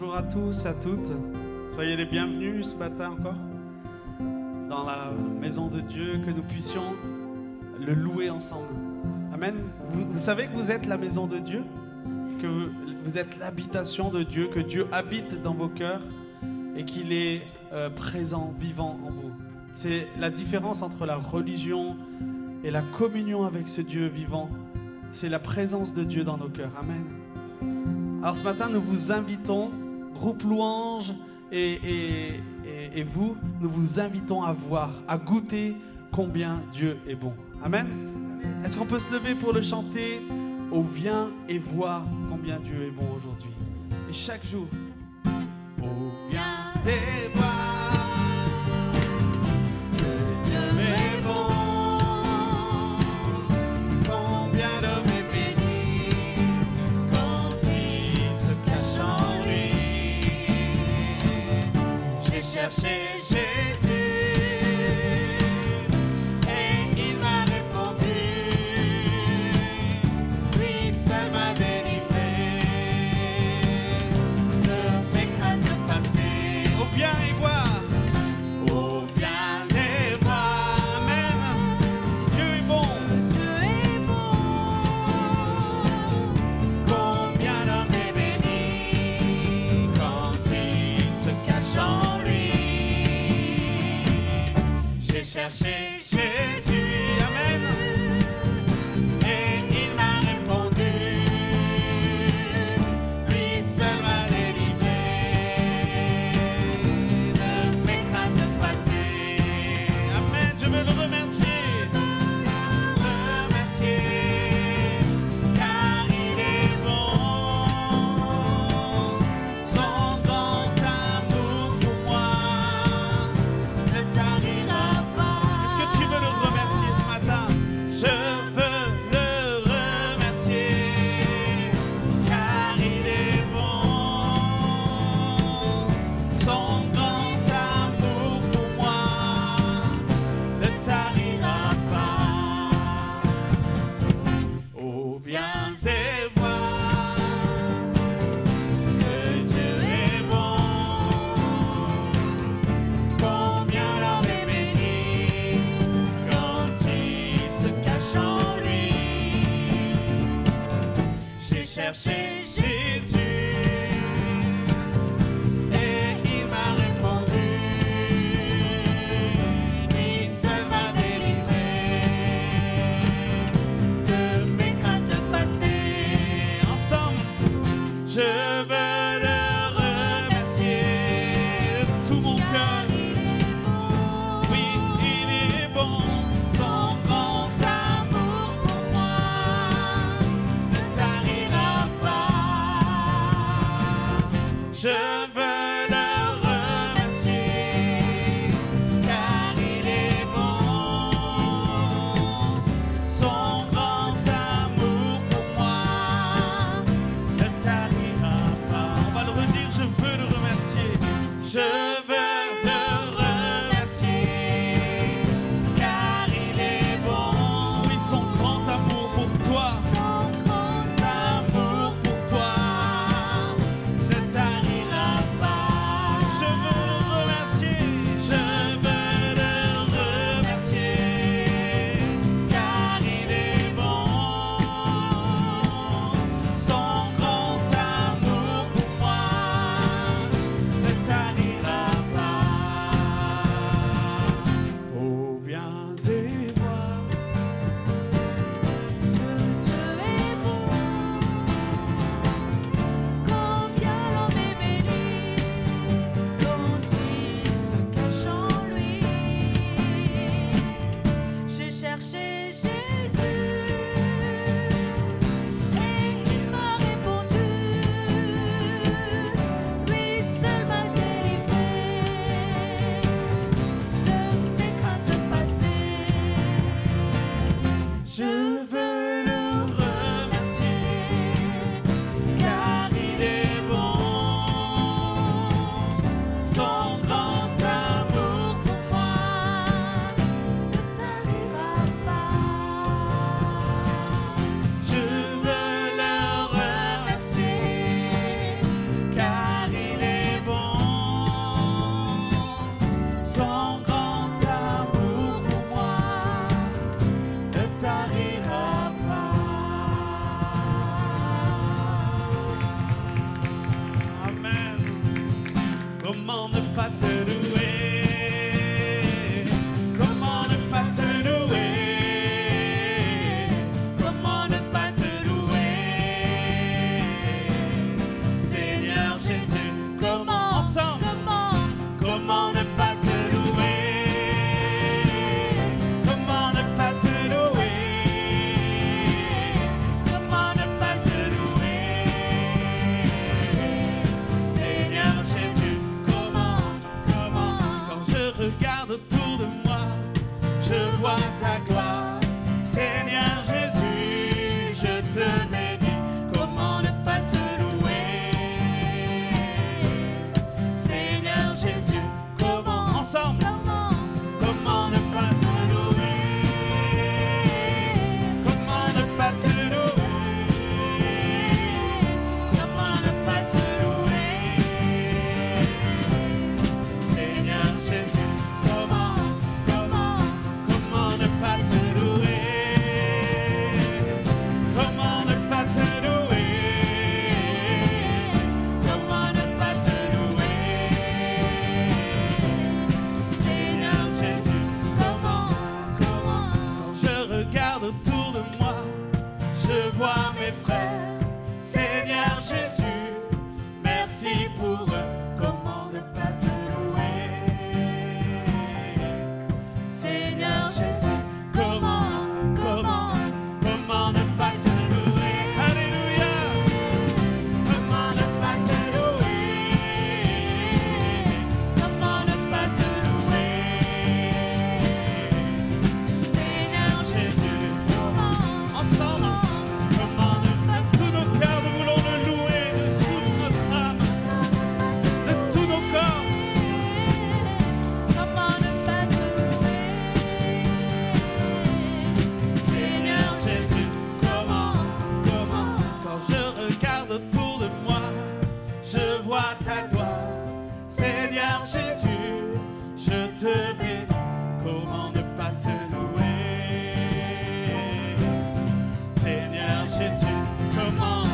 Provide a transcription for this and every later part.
Bonjour à tous, à toutes. Soyez les bienvenus ce matin encore dans la maison de Dieu, que nous puissions le louer ensemble. Amen. Vous savez que vous êtes la maison de Dieu, que vous êtes l'habitation de Dieu, que Dieu habite dans vos cœurs et qu'il est présent, vivant en vous. C'est la différence entre la religion et la communion avec ce Dieu vivant. C'est la présence de Dieu dans nos cœurs. Amen. Alors ce matin, nous vous invitons, groupe Louange et vous, nous vous invitons à voir, à goûter combien Dieu est bon. Amen. Est-ce qu'on peut se lever pour le chanter? Oh, viens et vois combien Dieu est bon aujourd'hui. Et chaque jour, oh, viens et vois que Dieu est bon. Combien l'homme est béni quand il se cache en lui. J'ai cherché Jésus. Chercher Jésus, amen, et il m'a répondu, lui seul m'a délivré de mes craintes passées. Amen, je veux le remercier, car il est bon, son grand amour pour moi ne tarira pas. Tu veux le remercier ce matin? Je veux le remercier, car il est bon. Son grand amour pour moi ne tarira pas. Oh, viens et vois que Dieu est bon. Combien l'homme est béni quand il se cache en lui. J'ai cherché Jésus et il m'a répondu, lui seul m'a délivré de mes craintes passées. Ensemble, je veux le remercier de tout mon cœur. Oui, il est bon. Son grand amour pour moi ne tarira pas. Je veux le remercier, car il est bon. Son grand amour pour moi ne tarira pas. On va le redire, je veux le remercier. Je veux le remercier, car il est bon. Oui, son grand amour pour toi, son grand amour pour toi ne tarira pas. Comment ne pas te louer? Comment ne pas te louer? Comment ne pas te louer? Seigneur Jésus, comment ensemble? Comment ne pas te louer? Comment ne pas te louer? Comment ne pas te louer? Seigneur Jésus, comment? Quand je regarde autour de moi, je vois ta gloire. Seigneur Jésus, je te bénis. Comment ne pas te louer? Seigneur Jésus, comment? Ensemble. Comment ne pas te louer? Comment ne pas te louer? Comment ne pas te louer? Seigneur Jésus, comment ne pas te louer? Comment ne pas te louer? Comment ne pas te louer? Seigneur Jésus, comment? Quand je regarde autour de moi, je vois mes frères. Seigneur Jésus, merci pour eux. Comment ne pas te louer? Seigneur Jésus, comment ne pas te louer? Alléluia! Comment ne pas te louer? Comment ne pas te louer? Seigneur Jésus, ensemble, comment ne pas tous nos cœurs, nous voulons le louer de toute notre âme, de tous nos corps. Comment ne pas te louer? Seigneur Jésus, comment? Quand je regarde autour de moi, je vois ta gloire. Seigneur Jésus, je te bénis. Comment ne pas te louer? Seigneur Jésus, comment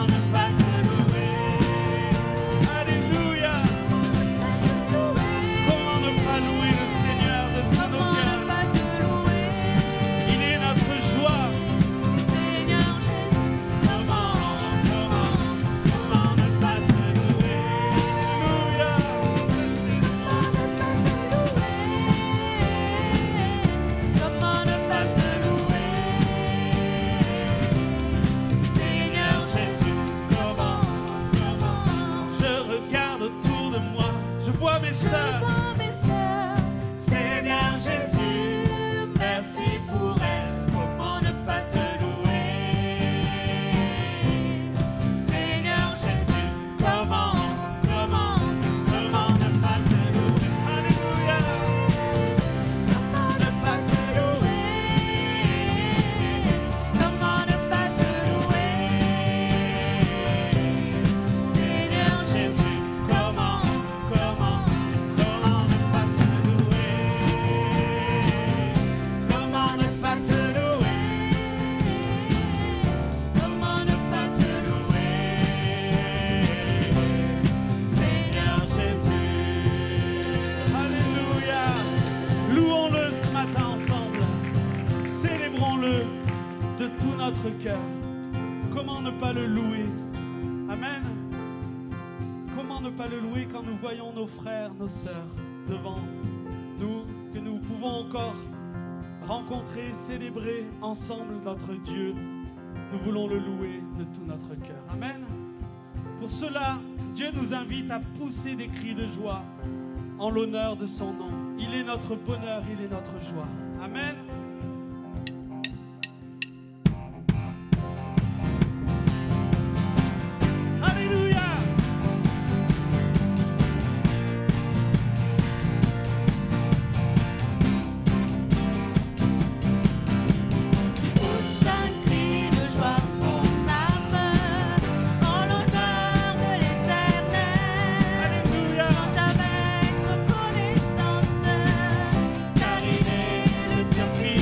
ne pas te louer? Alléluia! Comment ne pas louer le Seigneur de tous nos cœurs? Il est notre joie. Seigneur Jésus, comment ne pas te louer? Alléluia! Comment ne pas te louer? Seigneur Jésus, comment? Je regarde autour de moi, je vois mes sœurs. Seigneur Jésus, merci pour elles. Comment ne pas te louer? Seigneur Jésus, comment ne pas te louer? Alléluia! Comment ne pas te louer? Comment ne pas te louer? Seigneur Jésus, comment ne pas te louer? Comment ne pas te louer? Comment ne pas te louer? Seigneur Jésus, alléluia. Louons-le ce matin ensemble. Célébrons-le de tout notre cœur. Comment ne pas le louer? Amen. Comment ne pas le louer quand nous voyons nos frères, nos sœurs devant nous, que nous pouvons encore rencontrer, célébrer ensemble notre Dieu. Nous voulons le louer de tout notre cœur. Amen. Pour cela, Dieu nous invite à pousser des cris de joie en l'honneur de son nom. Il est notre bonheur, il est notre joie. Amen. Alléluia. Pousse un cri de joie, mon âme, en l'honneur de l'Éternel. Alléluia. Chante avec reconnaissance, car il est le Dieu fidèle.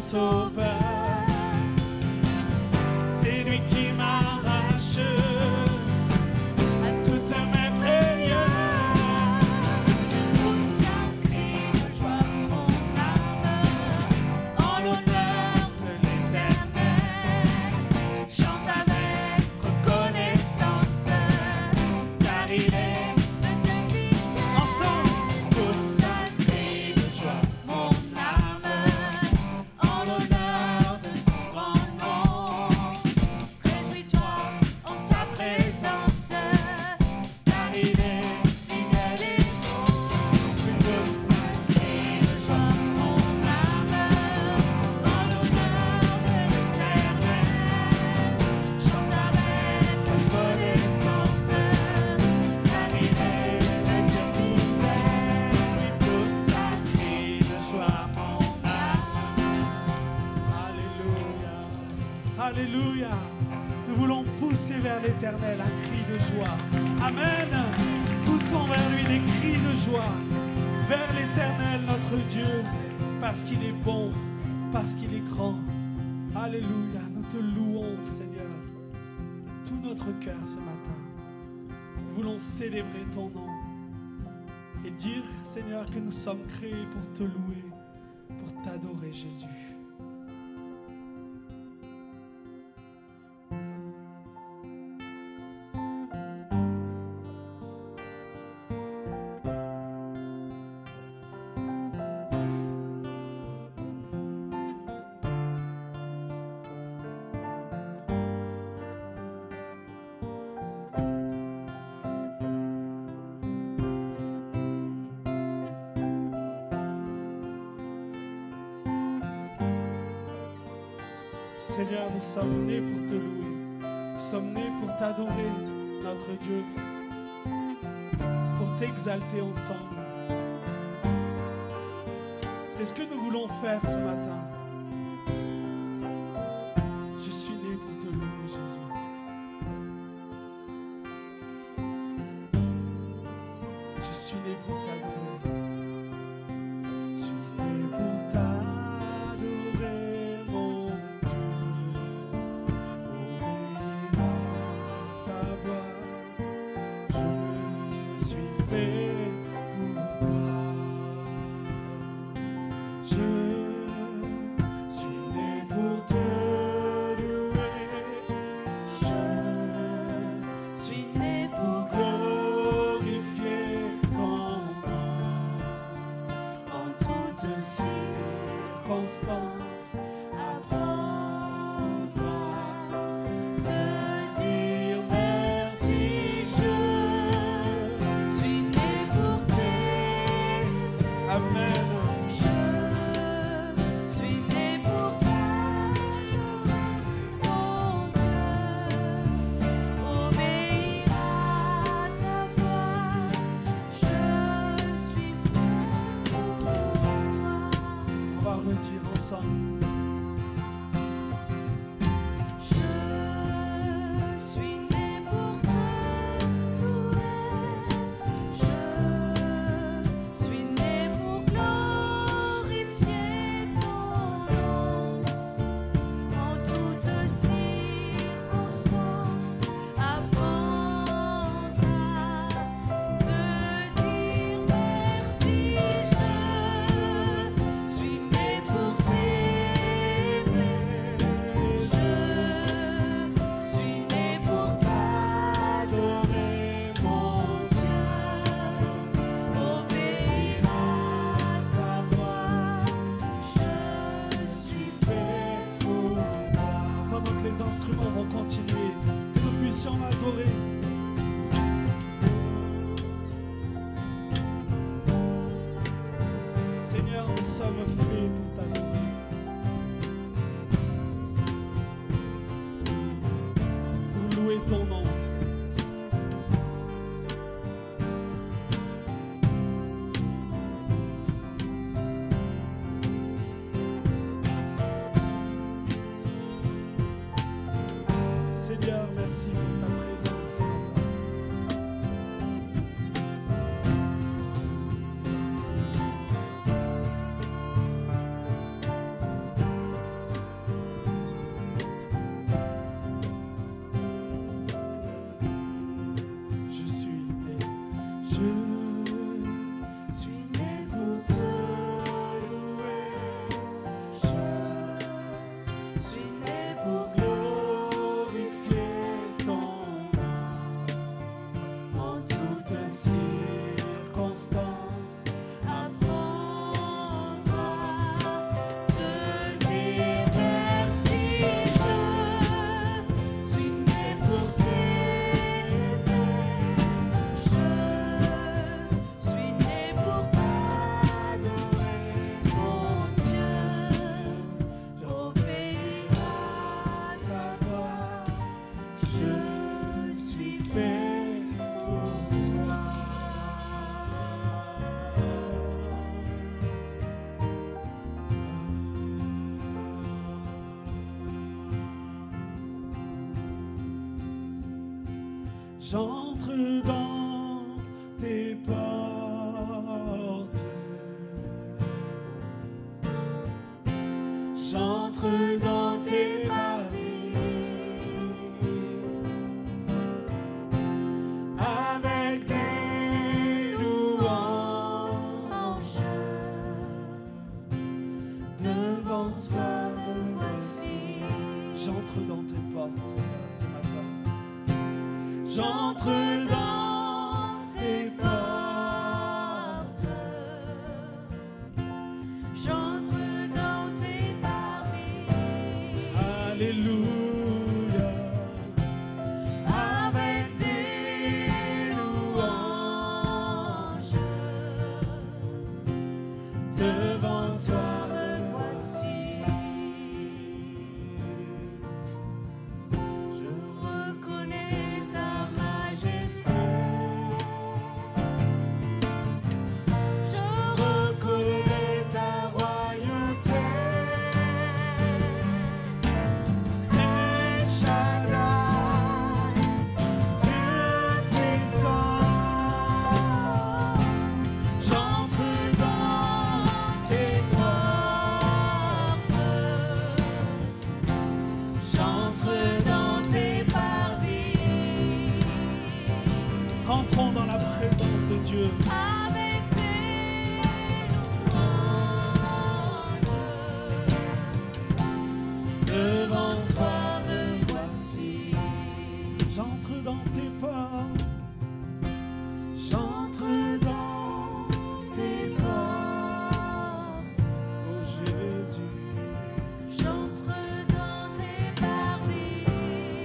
sauveur. C'est lui qui m'arrache à toutes mes frayeurs. Pousse un cri de joie, mon âme, en l'honneur de l'Éternel. Chante avec reconnaissance, car il est le Dieu fidèle. Ensemble, Pousse un cri de joie, mon âme, en l'honneur de son grand nom. Réjouis-toi en sa présence, car il est fidèle et bon. Pousse un cri de joie, mon âme, en l'honneur de l'Éternel. Chante avec reconnaissance, car il est le Dieu fidèle. pousse un cri de joie, mon âme. Alléluia. Alléluia. Nous voulons pousser vers l'Éternel un cri de joie. Amen. Poussons vers lui des cris de joie. Vers l'Éternel, notre Dieu, parce qu'il est bon, parce qu'il est grand. Alléluia. Nous te louons, Seigneur. Tout notre cœur ce matin. Nous voulons célébrer ton nom. Et dire, Seigneur, que nous sommes créés pour te louer, pour t'adorer, Jésus. Seigneur, nous sommes nés pour te louer. Nous sommes nés pour t'adorer, notre Dieu, pour t'exalter ensemble. C'est ce que nous voulons faire ce matin. Je suis né pour te louer, Jésus. Je suis né pour t'adorer. Je suis né pour t'adorer, mon obéir à ta voix. Je suis fait pour toi. Je suis né pour te louer. Je suis né pour glorifier ton nom. En toutes circonstances, apprendre à te dire merci. Je suis né pour t'aimer. Amen. Je suis né pour t'adorer, mon Dieu, obéir à ta voix. Je suis fait pour toi. On va redire ensemble. Je suis né pour te louer. Je suis né pour glorifier ton nom. En toutes circonstances, apprendre à te dire merci. Je suis né pour t'aimer. suis né pour glorifier ton nom. En toutes circonstances, apprendre à te dire merci. Je suis né pour t'aimer. Je suis né pour t'adorer, mon Dieu. J'obéis à ta voix. Je suis fait pour toi. J'entre dans tes portes. J'entre dans tes pavés avec des louanges. Devant toi me voici. J'entre dans tes portes ce matin. J'entre dans tes portes. J'entre dans tes pavés. Alléluia. Avec des louanges. Devant toi me voici. Je reconnais ta majesté. Je reconnais ta royauté. El Shaddai, Dieu puissant. J'entre dans tes portes. J'entre dans tes parvis. Rentrons dans la présence de Dieu. Avec des louanges. Devant toi me voici. J'entre dans tes portes. J'entre dans tes portes. Oh Jésus, J'entre dans tes parvis.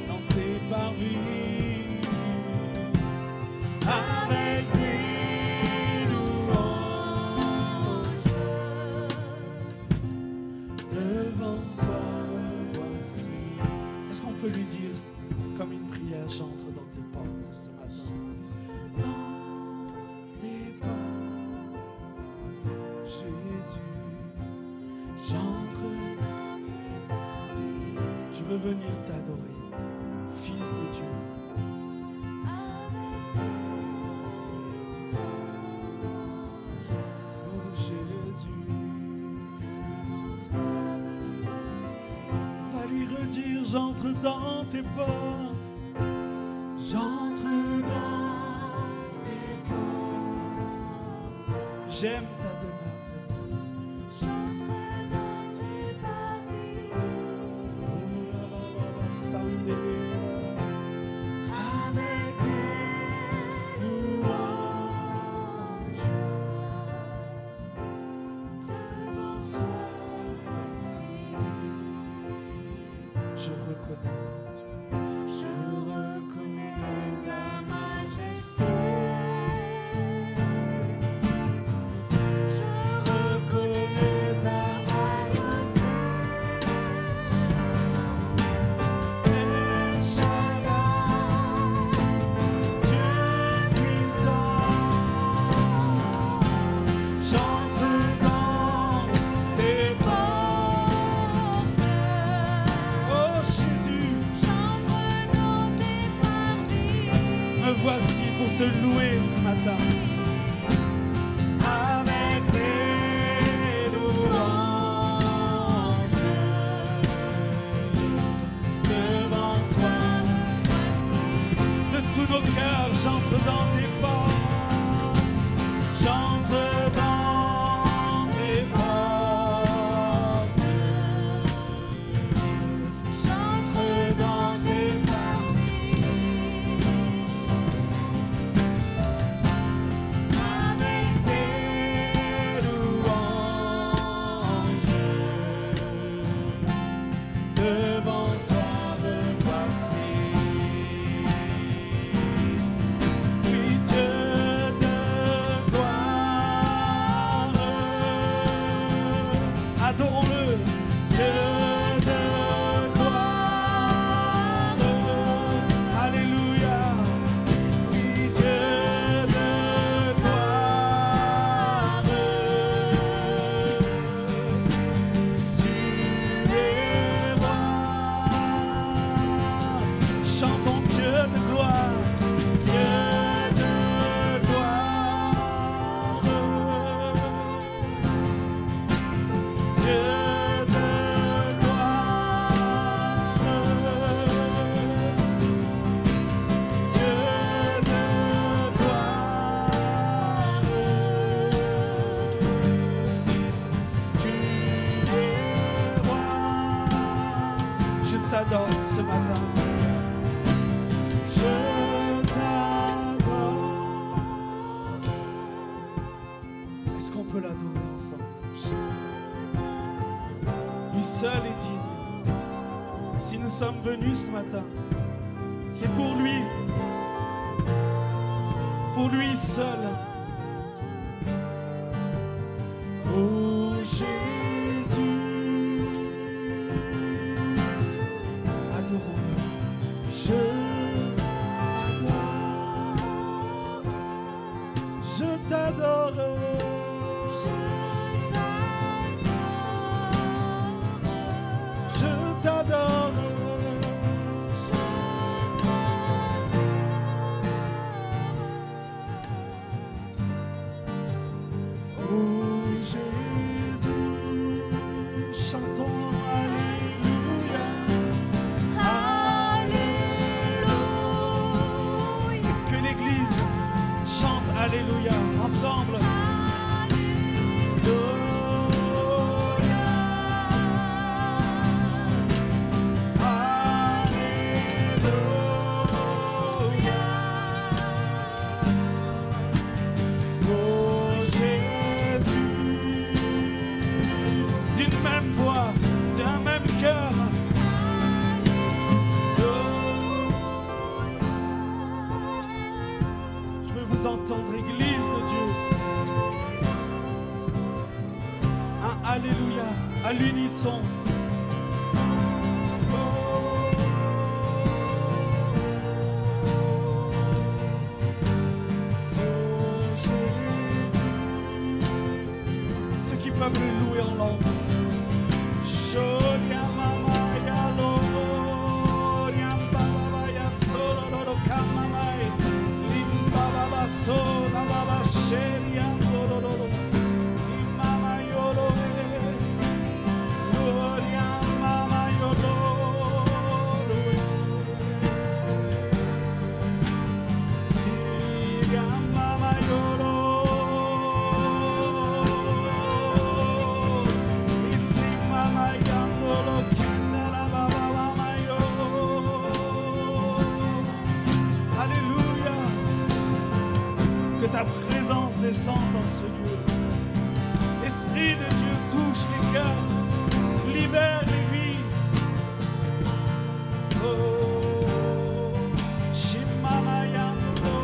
dans tes parvis. Avec des louanges. Devant toi me voici. Est-ce qu'on peut lui dire comme une prière, j'entre dans tes portes ce matin? Dans tes portes. Jésus, J'entre dans tes parvis. je veux venir t'adorer, Fils de Dieu. Avec des louanges. Oh Jésus, Devant toi me voici. on va lui redire, j'entre dans tes portes. J'entre dans tes portes. J'aime ta demeure, Seigneur. J'entre dans tes parvis. Avec des louanges. Devant toi me voici. Je reconnais. Je reconnais ta majesté. Je reconnais ta royauté. El Shaddai, Dieu puissant. J'entre dans tes portes. Oh Jésus, J'entre dans tes parvis. me voici pour te louer ce matin. Avec des louanges. Devant toi me voici. De tous nos cœurs, j'entre dans tes portes. J'entre dans tes portes. t'adore ce matin, Seigneur. Je t'adore. Est-ce qu'on peut l'adorer ensemble? Lui seul est digne. Si nous sommes venus ce matin, c'est pour lui seul. Oh Jésus, adorons-le. Je t'adore. Je t'adore. Alléluia, ensemble. Entendre, Église de Dieu. Un Alléluia à l'unisson. Ceux qui peuvent le louer en langue. Sola baba sheria dororo mama yoro gloria mama yoro siria mama yoro mama yandolo kindala baba mama yoro. Alléluia. Que ta présence descende dans ce lieu. Esprit de Dieu, touche les cœurs, libère les vies. Oh, Shimama Yandolo,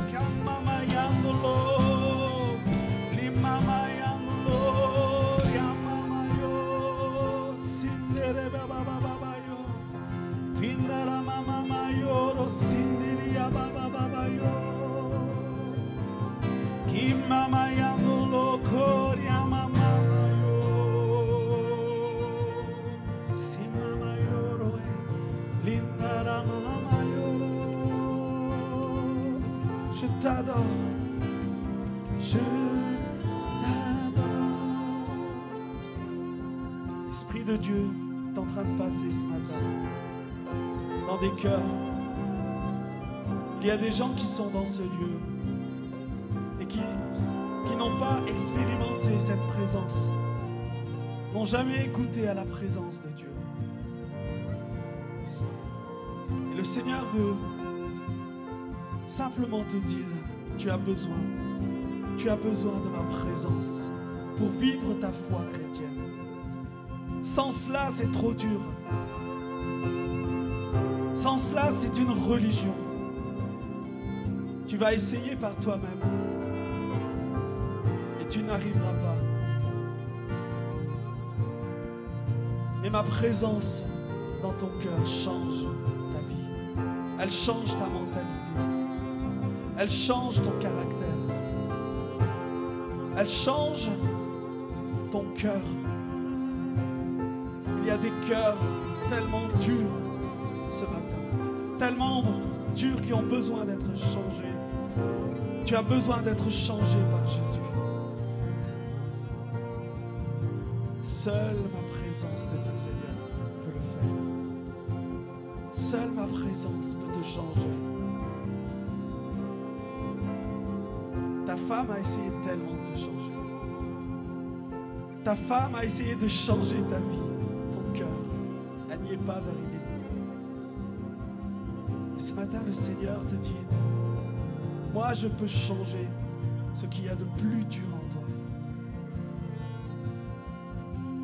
Kamama Yandolo, Limama Yandolo, Yamama Yo, Sindere Baba Baba Yo, Findara Mama Yo, Sindiria Baba Baba Yo, Kimama Yandolo, Koria Mama Yo, Simama Yoro, Lindara Mama Yoro. Je t'adore, je t'adore. L'Esprit de Dieu est en train de passer ce matin dans des cœurs. Il y a des gens qui sont dans ce lieu et qui n'ont pas expérimenté cette présence, n'ont jamais goûté à la présence de Dieu. Et le Seigneur veut simplement te dire, tu as besoin de ma présence pour vivre ta foi chrétienne. Sans cela, c'est trop dur. Sans cela, c'est une religion. Tu vas essayer par toi-même et tu n'arriveras pas. Mais ma présence dans ton cœur change ta vie. Elle change ta mentalité. Elle change ton caractère. Elle change ton cœur. Il y a des cœurs tellement durs ce matin, tellement durs qui ont besoin d'être changés. Tu as besoin d'être changé par Jésus. Seule ma présence, te dit le Seigneur, peut le faire. Seule ma présence peut te changer. Ta femme a essayé tellement de te changer. Ta femme a essayé de changer ta vie, ton n'est pas arrivé. Et ce matin, le Seigneur te dit, moi, je peux changer ce qu'il y a de plus dur en toi.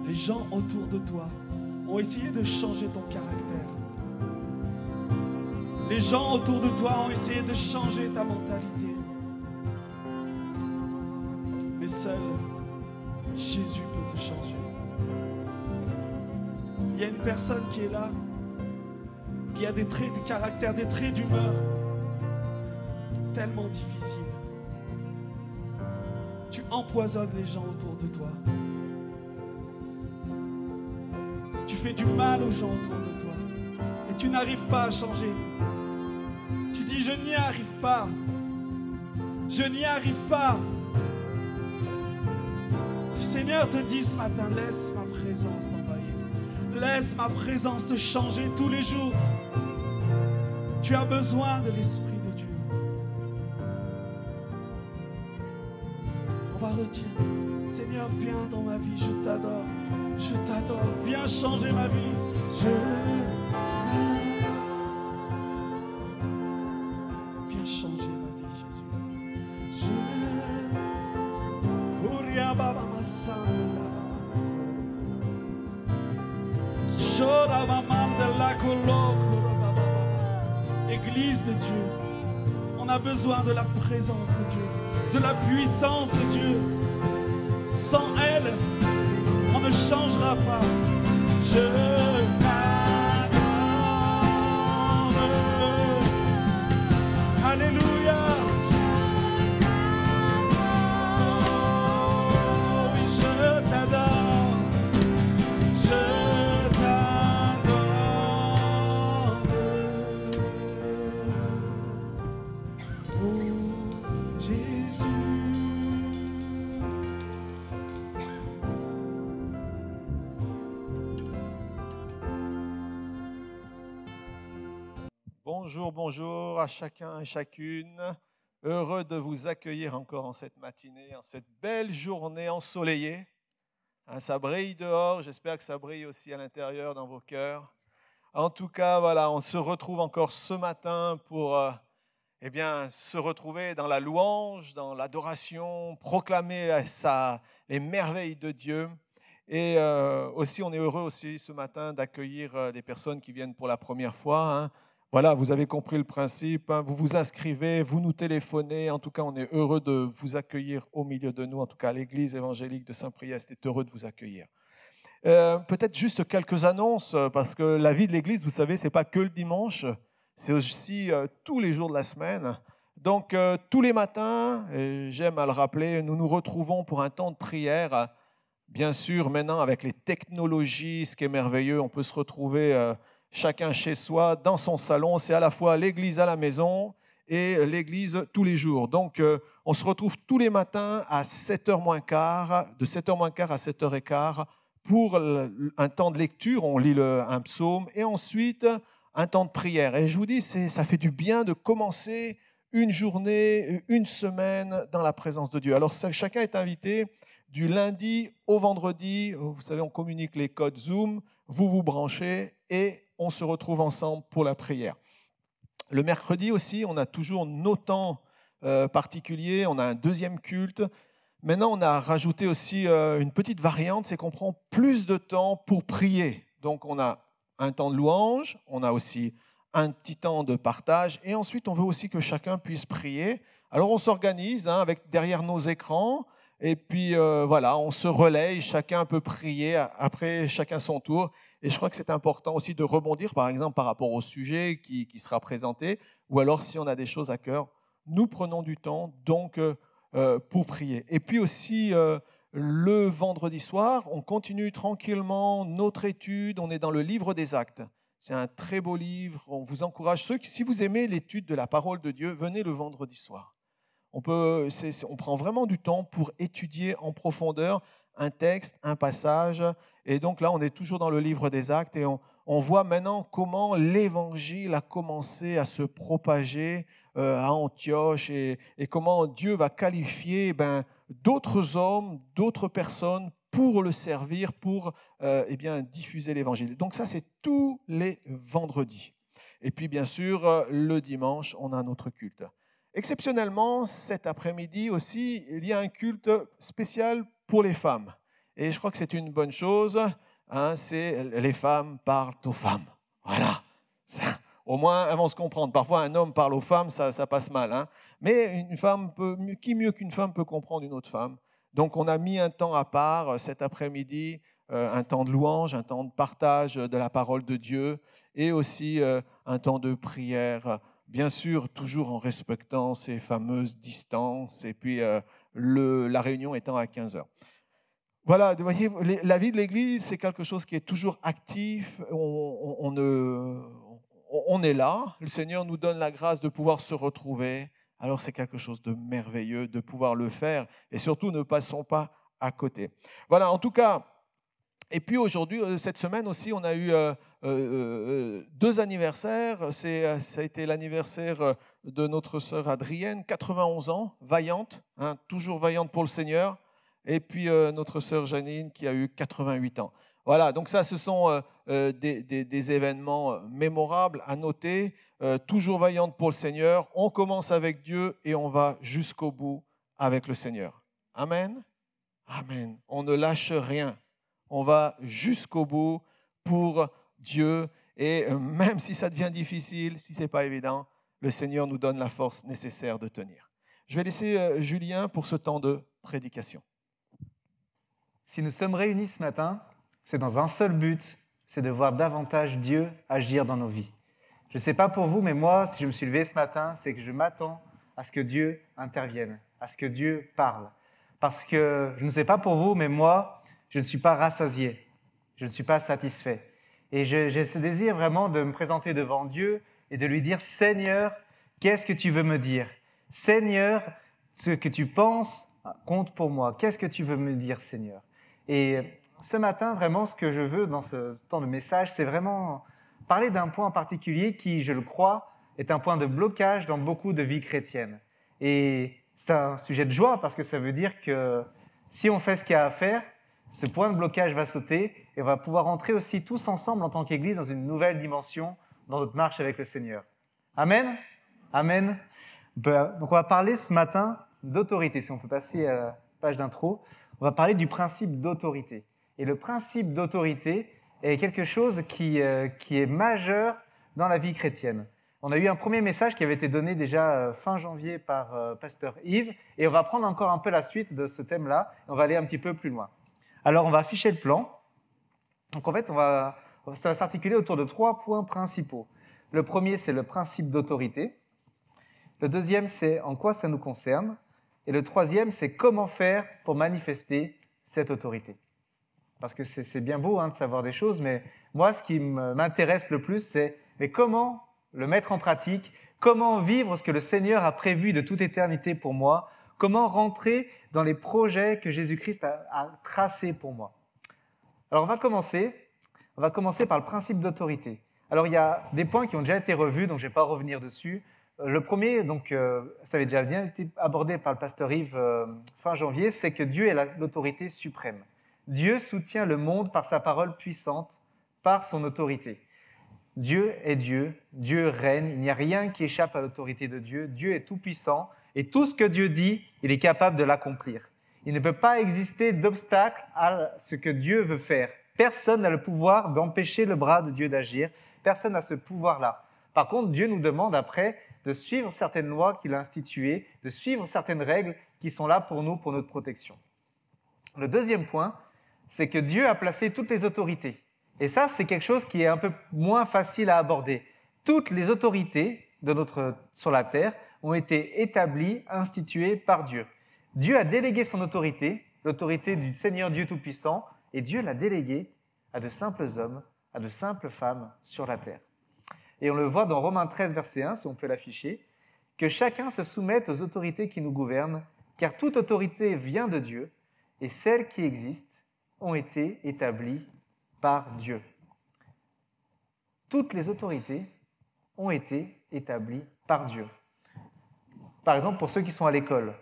Les gens autour de toi ont essayé de changer ton caractère. Les gens autour de toi ont essayé de changer ta mentalité. Mais seul Jésus peut te changer. Il y a une personne qui est là, qui a des traits de caractère, des traits d'humeur tellement difficiles. Tu empoisonnes les gens autour de toi. Tu fais du mal aux gens autour de toi. Et tu n'arrives pas à changer. Tu dis, je n'y arrive pas. Je n'y arrive pas. Le Seigneur te dit ce matin, laisse ma présence t'envahir. Laisse ma présence te changer tous les jours. Tu as besoin de l'Esprit de Dieu. On va redire, Seigneur, viens dans ma vie, je t'adore. Je t'adore. Viens changer ma vie. Je t'adore. Viens changer ma vie, Jésus. Je Église de Dieu, on a besoin de la présence de Dieu, de la puissance de Dieu. Sans elle, on ne changera pas. Je t'adore. Alléluia. Oui, je t'adore. Je t'adore. Oh, Jésus. Bonjour, bonjour à chacun et chacune. Heureux de vous accueillir encore en cette matinée, en cette belle journée ensoleillée. Ça brille dehors, j'espère que ça brille aussi à l'intérieur dans vos cœurs. En tout cas, voilà, on se retrouve encore ce matin pour se retrouver dans la louange, dans l'adoration, proclamer les merveilles de Dieu. Et aussi, on est heureux aussi ce matin d'accueillir des personnes qui viennent pour la première fois. Voilà, vous avez compris le principe, vous vous inscrivez, vous nous téléphonez. En tout cas, on est heureux de vous accueillir au milieu de nous. En tout cas, l'Église évangélique de Saint-Priest est heureux de vous accueillir. Peut-être juste quelques annonces, parce que la vie de l'Église, vous savez, ce n'est pas que le dimanche, c'est aussi tous les jours de la semaine. Donc, tous les matins, j'aime à le rappeler, nous nous retrouvons pour un temps de prière. Bien sûr, maintenant, avec les technologies, ce qui est merveilleux, on peut se retrouver chacun chez soi, dans son salon. C'est à la fois l'église à la maison et l'église tous les jours. Donc, on se retrouve tous les matins à 7h moins quart, de 7h moins quart à 7h15 pour un temps de lecture. On lit un psaume et ensuite un temps de prière. Et je vous dis, ça fait du bien de commencer une journée, une semaine dans la présence de Dieu. Alors, chacun est invité du lundi au vendredi. Vous savez, on communique les codes Zoom. Vous vous branchez et on se retrouve ensemble pour la prière. Le mercredi aussi, on a toujours nos temps particuliers. On a un deuxième culte. Maintenant, on a rajouté aussi une petite variante, c'est qu'on prend plus de temps pour prier. Donc, on a un temps de louange, on a aussi un petit temps de partage et ensuite, on veut aussi que chacun puisse prier. Alors, on s'organise avec derrière nos écrans et puis voilà, on se relaye, chacun peut prier, après chacun son tour. Et je crois que c'est important aussi de rebondir, par exemple, par rapport au sujet qui sera présenté, ou alors si on a des choses à cœur, nous prenons du temps donc pour prier. Et puis aussi, le vendredi soir, on continue tranquillement notre étude, on est dans le livre des Actes. C'est un très beau livre, on vous encourage. Si vous aimez l'étude de la parole de Dieu, venez le vendredi soir. On prend vraiment du temps pour étudier en profondeur un texte, un passage. Et donc là, on est toujours dans le livre des Actes et on voit maintenant comment l'Évangile a commencé à se propager à Antioche et comment Dieu va qualifier d'autres hommes, d'autres personnes pour le servir, pour diffuser l'évangile. Donc ça, c'est tous les vendredis. Et puis bien sûr, le dimanche, on a notre culte. Exceptionnellement, cet après-midi aussi, il y a un culte spécial pour les femmes. Et je crois que c'est une bonne chose. C'est les femmes parlent aux femmes. Voilà. Ça, au moins, elles vont se comprendre. Parfois, un homme parle aux femmes, ça passe mal. Mais une femme qui mieux qu'une femme peut comprendre une autre femme? Donc, on a mis un temps à part cet après-midi, un temps de louange, un temps de partage de la parole de Dieu et aussi un temps de prière. Bien sûr, toujours en respectant ces fameuses distances, et puis la réunion étant à 15h. Voilà, vous voyez, la vie de l'Église, c'est quelque chose qui est toujours actif. On est là, le Seigneur nous donne la grâce de pouvoir se retrouver. Alors c'est quelque chose de merveilleux de pouvoir le faire, et surtout ne passons pas à côté. Voilà, en tout cas, et puis aujourd'hui, cette semaine aussi, on a eu 2 anniversaires. Ça a été l'anniversaire de notre sœur Adrienne, 91 ans, vaillante, toujours vaillante pour le Seigneur. Et puis notre sœur Janine qui a eu 88 ans. Voilà, donc ça, ce sont des événements mémorables à noter. Toujours vaillante pour le Seigneur. On commence avec Dieu et on va jusqu'au bout avec le Seigneur. Amen. Amen. On ne lâche rien. On va jusqu'au bout pour Dieu. Et même si ça devient difficile, si ce n'est pas évident, le Seigneur nous donne la force nécessaire de tenir. Je vais laisser Julien pour ce temps de prédication. Si nous sommes réunis ce matin, c'est dans un seul but, c'est de voir davantage Dieu agir dans nos vies. Je ne sais pas pour vous, mais moi, si je me suis levé ce matin, c'est que je m'attends à ce que Dieu intervienne, à ce que Dieu parle. Parce que, je ne sais pas pour vous, mais moi, je ne suis pas rassasié, je ne suis pas satisfait. Et j'ai ce désir vraiment de me présenter devant Dieu et de lui dire « Seigneur, qu'est-ce que tu veux me dire ? Seigneur, ce que tu penses compte pour moi. Qu'est-ce que tu veux me dire, Seigneur ?» Et ce matin, vraiment, ce que je veux dans ce temps de message, c'est vraiment parler d'un point en particulier qui, je le crois, est un point de blocage dans beaucoup de vies chrétiennes. Et c'est un sujet de joie parce que ça veut dire que si on fait ce qu'il y a à faire, ce point de blocage va sauter et on va pouvoir entrer aussi tous ensemble en tant qu'Église dans une nouvelle dimension dans notre marche avec le Seigneur. Amen. Amen. Donc on va parler ce matin d'autorité. Si on peut passer à la page d'intro, on va parler du principe d'autorité. Et le principe d'autorité est quelque chose qui est majeur dans la vie chrétienne. On a eu un premier message qui avait été donné déjà fin janvier par pasteur Yves, et on va prendre encore un peu la suite de ce thème-là, et on va aller un petit peu plus loin. Alors, on va afficher le plan. Donc, en fait, ça va s'articuler autour de 3 points principaux. Le premier, c'est le principe d'autorité. Le deuxième, c'est en quoi ça nous concerne. Et le troisième, c'est comment faire pour manifester cette autorité. Parce que c'est bien beau de savoir des choses, mais moi, ce qui m'intéresse le plus, c'est mais comment le mettre en pratique, comment vivre ce que le Seigneur a prévu de toute éternité pour moi, comment rentrer dans les projets que Jésus-Christ a tracés pour moi. Alors, on va commencer par le principe d'autorité. Alors, il y a des points qui ont déjà été revus, donc je ne vais pas revenir dessus. Le premier, donc, ça avait déjà bien été abordé par le pasteur Yves fin janvier, c'est que Dieu est l'autorité suprême. Dieu soutient le monde par sa parole puissante, par son autorité. Dieu est Dieu, Dieu règne, il n'y a rien qui échappe à l'autorité de Dieu. Dieu est tout-puissant et tout ce que Dieu dit, il est capable de l'accomplir. Il ne peut pas exister d'obstacle à ce que Dieu veut faire. Personne n'a le pouvoir d'empêcher le bras de Dieu d'agir. Personne n'a ce pouvoir-là. Par contre, Dieu nous demande après de suivre certaines lois qu'il a instituées, de suivre certaines règles qui sont là pour nous, pour notre protection. Le deuxième point, c'est que Dieu a placé toutes les autorités. Et ça, c'est quelque chose qui est un peu moins facile à aborder. Toutes les autorités sur la terre ont été établies, instituées par Dieu. Dieu a délégué son autorité, l'autorité du Seigneur Dieu Tout-Puissant, et Dieu l'a déléguée à de simples hommes, à de simples femmes sur la terre. Et on le voit dans Romains 13, verset 1, si on peut l'afficher, que chacun se soumette aux autorités qui nous gouvernent, car toute autorité vient de Dieu, et celles qui existent ont été établies par Dieu. Toutes les autorités ont été établies par Dieu. Par exemple, pour ceux qui sont à l'école,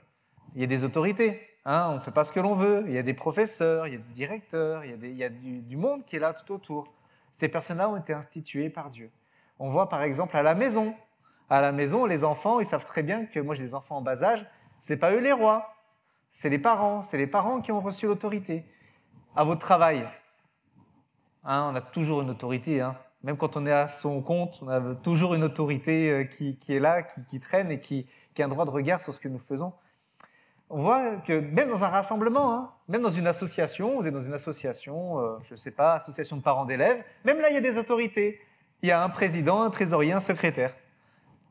il y a des autorités. hein, on ne fait pas ce que l'on veut. Il y a des professeurs, il y a des directeurs, il y a du monde qui est là tout autour. Ces personnes-là ont été instituées par Dieu. On voit par exemple à la maison. À la maison, les enfants, ils savent très bien que moi j'ai des enfants en bas âge, ce n'est pas eux les rois, c'est les parents qui ont reçu l'autorité. À votre travail, hein, on a toujours une autorité, hein. Même quand on est à son compte, on a toujours une autorité qui est là, qui traîne et qui a un droit de regard sur ce que nous faisons. On voit que même dans un rassemblement, hein, même dans une association, vous êtes dans une association, je ne sais pas, association de parents d'élèves, même là il y a des autorités. Il y a un président, un trésorier, un secrétaire.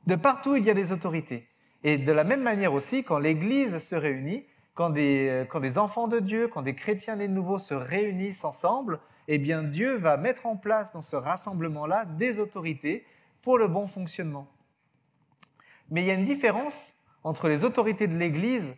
De partout, il y a des autorités. Et de la même manière aussi, quand l'Église se réunit, quand des enfants de Dieu, quand des chrétiens nés de nouveau se réunissent ensemble, eh bien Dieu va mettre en place dans ce rassemblement-là des autorités pour le bon fonctionnement. Mais il y a une différence entre les autorités de l'Église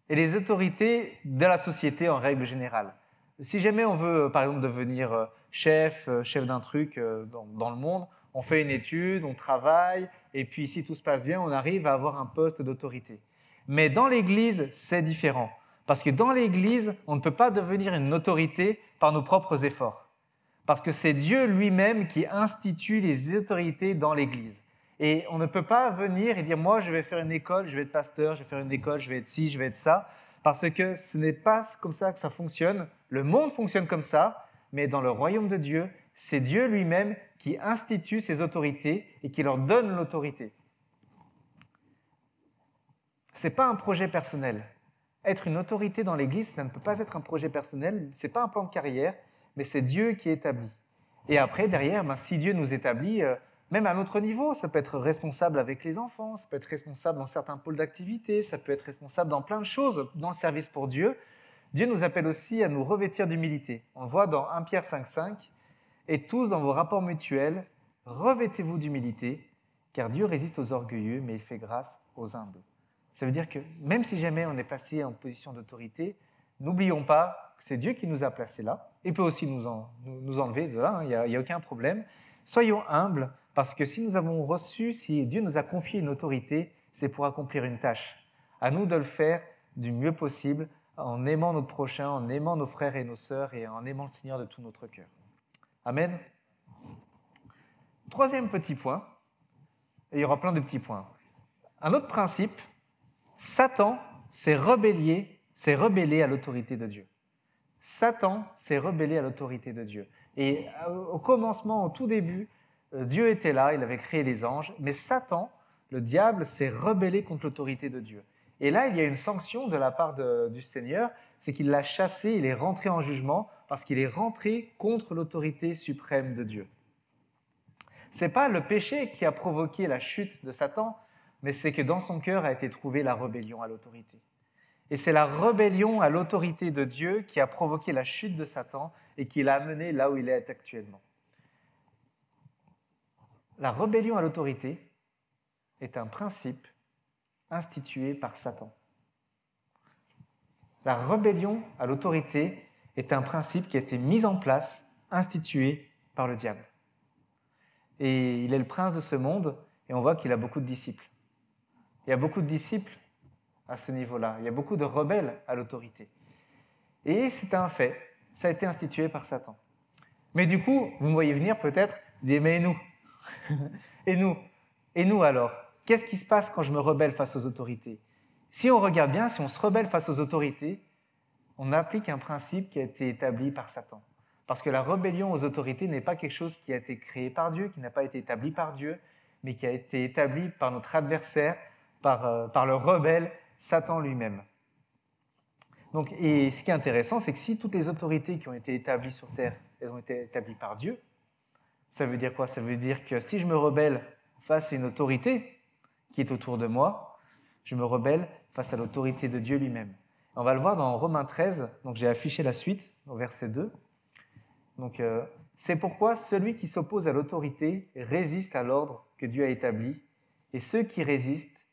et les autorités de la société en règle générale. Si jamais on veut, par exemple, devenir chef d'un truc dans le monde, on fait une étude, on travaille, et puis si tout se passe bien, on arrive à avoir un poste d'autorité. Mais dans l'Église, c'est différent. Parce que dans l'Église, on ne peut pas devenir une autorité par nos propres efforts. Parce que c'est Dieu lui-même qui institue les autorités dans l'Église. Et on ne peut pas venir et dire « moi, je vais faire une école, je vais être pasteur, je vais faire une école, je vais être ci, je vais être ça », parce que ce n'est pas comme ça que ça fonctionne. Le monde fonctionne comme ça, mais dans le royaume de Dieu, c'est Dieu lui-même qui institue ses autorités et qui leur donne l'autorité. Ce n'est pas un projet personnel. Être une autorité dans l'Église, ça ne peut pas être un projet personnel, ce n'est pas un plan de carrière, mais c'est Dieu qui établit. Et après, derrière, si Dieu nous établit, même à un autre niveau, ça peut être responsable avec les enfants, ça peut être responsable dans certains pôles d'activité, ça peut être responsable dans plein de choses, dans le service pour Dieu. Dieu nous appelle aussi à nous revêtir d'humilité. On le voit dans 1 Pierre 5,5. « Et tous, dans vos rapports mutuels, revêtez-vous d'humilité, car Dieu résiste aux orgueilleux, mais il fait grâce aux humbles. » Ça veut dire que même si jamais on est passé en position d'autorité, n'oublions pas que c'est Dieu qui nous a placés là. Il peut aussi nous enlever de là, il n'y a aucun problème. Soyons humbles, parce que si nous avons reçu, si Dieu nous a confié une autorité, c'est pour accomplir une tâche. À nous de le faire du mieux possible, en aimant notre prochain, en aimant nos frères et nos sœurs, et en aimant le Seigneur de tout notre cœur. Amen. Troisième petit point, et il y aura plein de petits points. Un autre principe, Satan s'est rebellé à l'autorité de Dieu. Satan s'est rebellé à l'autorité de Dieu. Et au commencement, au tout début, Dieu était là, il avait créé les anges, mais Satan, le diable, s'est rebellé contre l'autorité de Dieu. Et là, il y a une sanction de la part du Seigneur, c'est qu'il l'a chassé, il est rentré en jugement parce qu'il est rentré contre l'autorité suprême de Dieu. Ce n'est pas le péché qui a provoqué la chute de Satan, mais c'est que dans son cœur a été trouvée la rébellion à l'autorité. Et c'est la rébellion à l'autorité de Dieu qui a provoqué la chute de Satan et qui l'a amené là où il est actuellement. La rébellion à l'autorité est un principe institué par Satan. La rébellion à l'autorité est un principe qui a été mis en place, institué par le diable. Et il est le prince de ce monde, et on voit qu'il a beaucoup de disciples. Il y a beaucoup de disciples à ce niveau-là. Il y a beaucoup de rebelles à l'autorité. Et c'est un fait, ça a été institué par Satan. Mais du coup, vous me voyez venir peut-être, vous dites, mais et nous Et nous alors? Qu'est-ce qui se passe quand je me rebelle face aux autorités? Si on regarde bien, si on se rebelle face aux autorités, on applique un principe qui a été établi par Satan. Parce que la rébellion aux autorités n'est pas quelque chose qui a été créé par Dieu, qui n'a pas été établi par Dieu, mais qui a été établi par notre adversaire, par le rebelle, Satan lui-même. Donc, et ce qui est intéressant, c'est que si toutes les autorités qui ont été établies sur terre, elles ont été établies par Dieu, ça veut dire quoi? Ça veut dire que si je me rebelle face à une autorité qui est autour de moi, je me rebelle face à l'autorité de Dieu lui-même. On va le voir dans Romains 13, donc j'ai affiché la suite, au verset 2. Donc, c'est pourquoi celui qui s'oppose à l'autorité résiste à l'ordre que Dieu a établi, et ceux qui résistent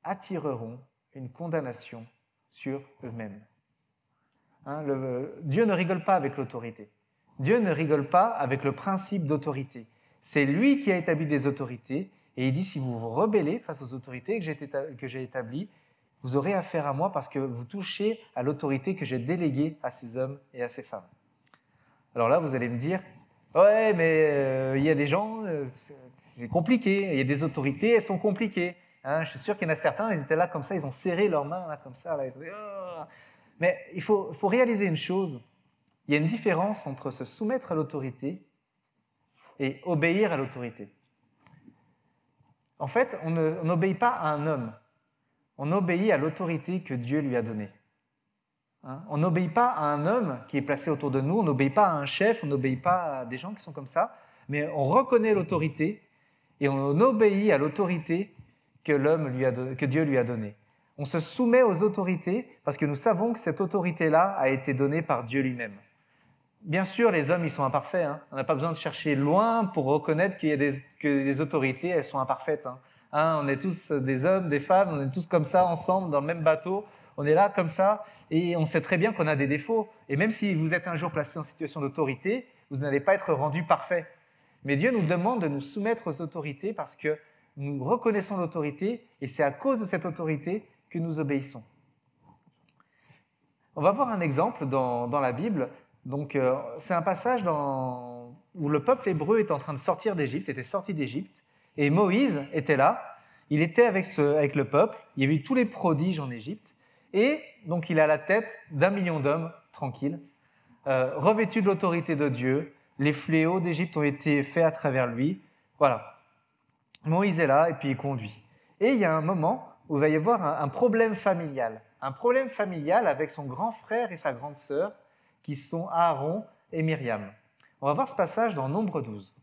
attireront une condamnation sur eux-mêmes. Dieu ne rigole pas avec l'autorité. Dieu ne rigole pas avec le principe d'autorité. C'est lui qui a établi des autorités, et il dit, si vous vous rebellez face aux autorités que j'ai établies, vous aurez affaire à moi parce que vous touchez à l'autorité que j'ai déléguée à ces hommes et à ces femmes. Alors là, vous allez me dire, ouais, mais il y a des gens, c'est compliqué, il y a des autorités, elles sont compliquées. Hein, je suis sûr qu'il y en a certains, ils étaient là comme ça, ils ont serré leurs mains là comme ça. Là, ils ont dit, oh. Mais il faut réaliser une chose, il y a une différence entre se soumettre à l'autorité et obéir à l'autorité. En fait, on n'obéit pas à un homme, on obéit à l'autorité que Dieu lui a donnée. Hein? On n'obéit pas à un homme qui est placé autour de nous, on n'obéit pas à un chef, on n'obéit pas à des gens qui sont comme ça, mais on reconnaît l'autorité et on obéit à l'autorité que Dieu lui a donnée. On se soumet aux autorités parce que nous savons que cette autorité-là a été donnée par Dieu lui-même. Bien sûr, les hommes, ils sont imparfaits. Hein. On n'a pas besoin de chercher loin pour reconnaître que les autorités, elles sont imparfaites. Hein, on est tous des hommes, des femmes, on est tous comme ça, ensemble, dans le même bateau. On est là comme ça, et on sait très bien qu'on a des défauts. Et même si vous êtes un jour placé en situation d'autorité, vous n'allez pas être rendu parfait. Mais Dieu nous demande de nous soumettre aux autorités parce que nous reconnaissons l'autorité, et c'est à cause de cette autorité que nous obéissons. On va voir un exemple dans la Bible. Donc, c'est un passage où le peuple hébreu est en train de sortir d'Égypte, était sorti d'Égypte, et Moïse était là, il était avec le peuple, il y avait eu tous les prodiges en Égypte, et donc il est à la tête d'1 million d'hommes, tranquilles, revêtus de l'autorité de Dieu, les fléaux d'Égypte ont été faits à travers lui, voilà. Moïse est là, et puis il conduit. Et il y a un moment où il va y avoir un problème familial avec son grand frère et sa grande sœur, qui sont Aaron et Myriam. On va voir ce passage dans Nombre 12.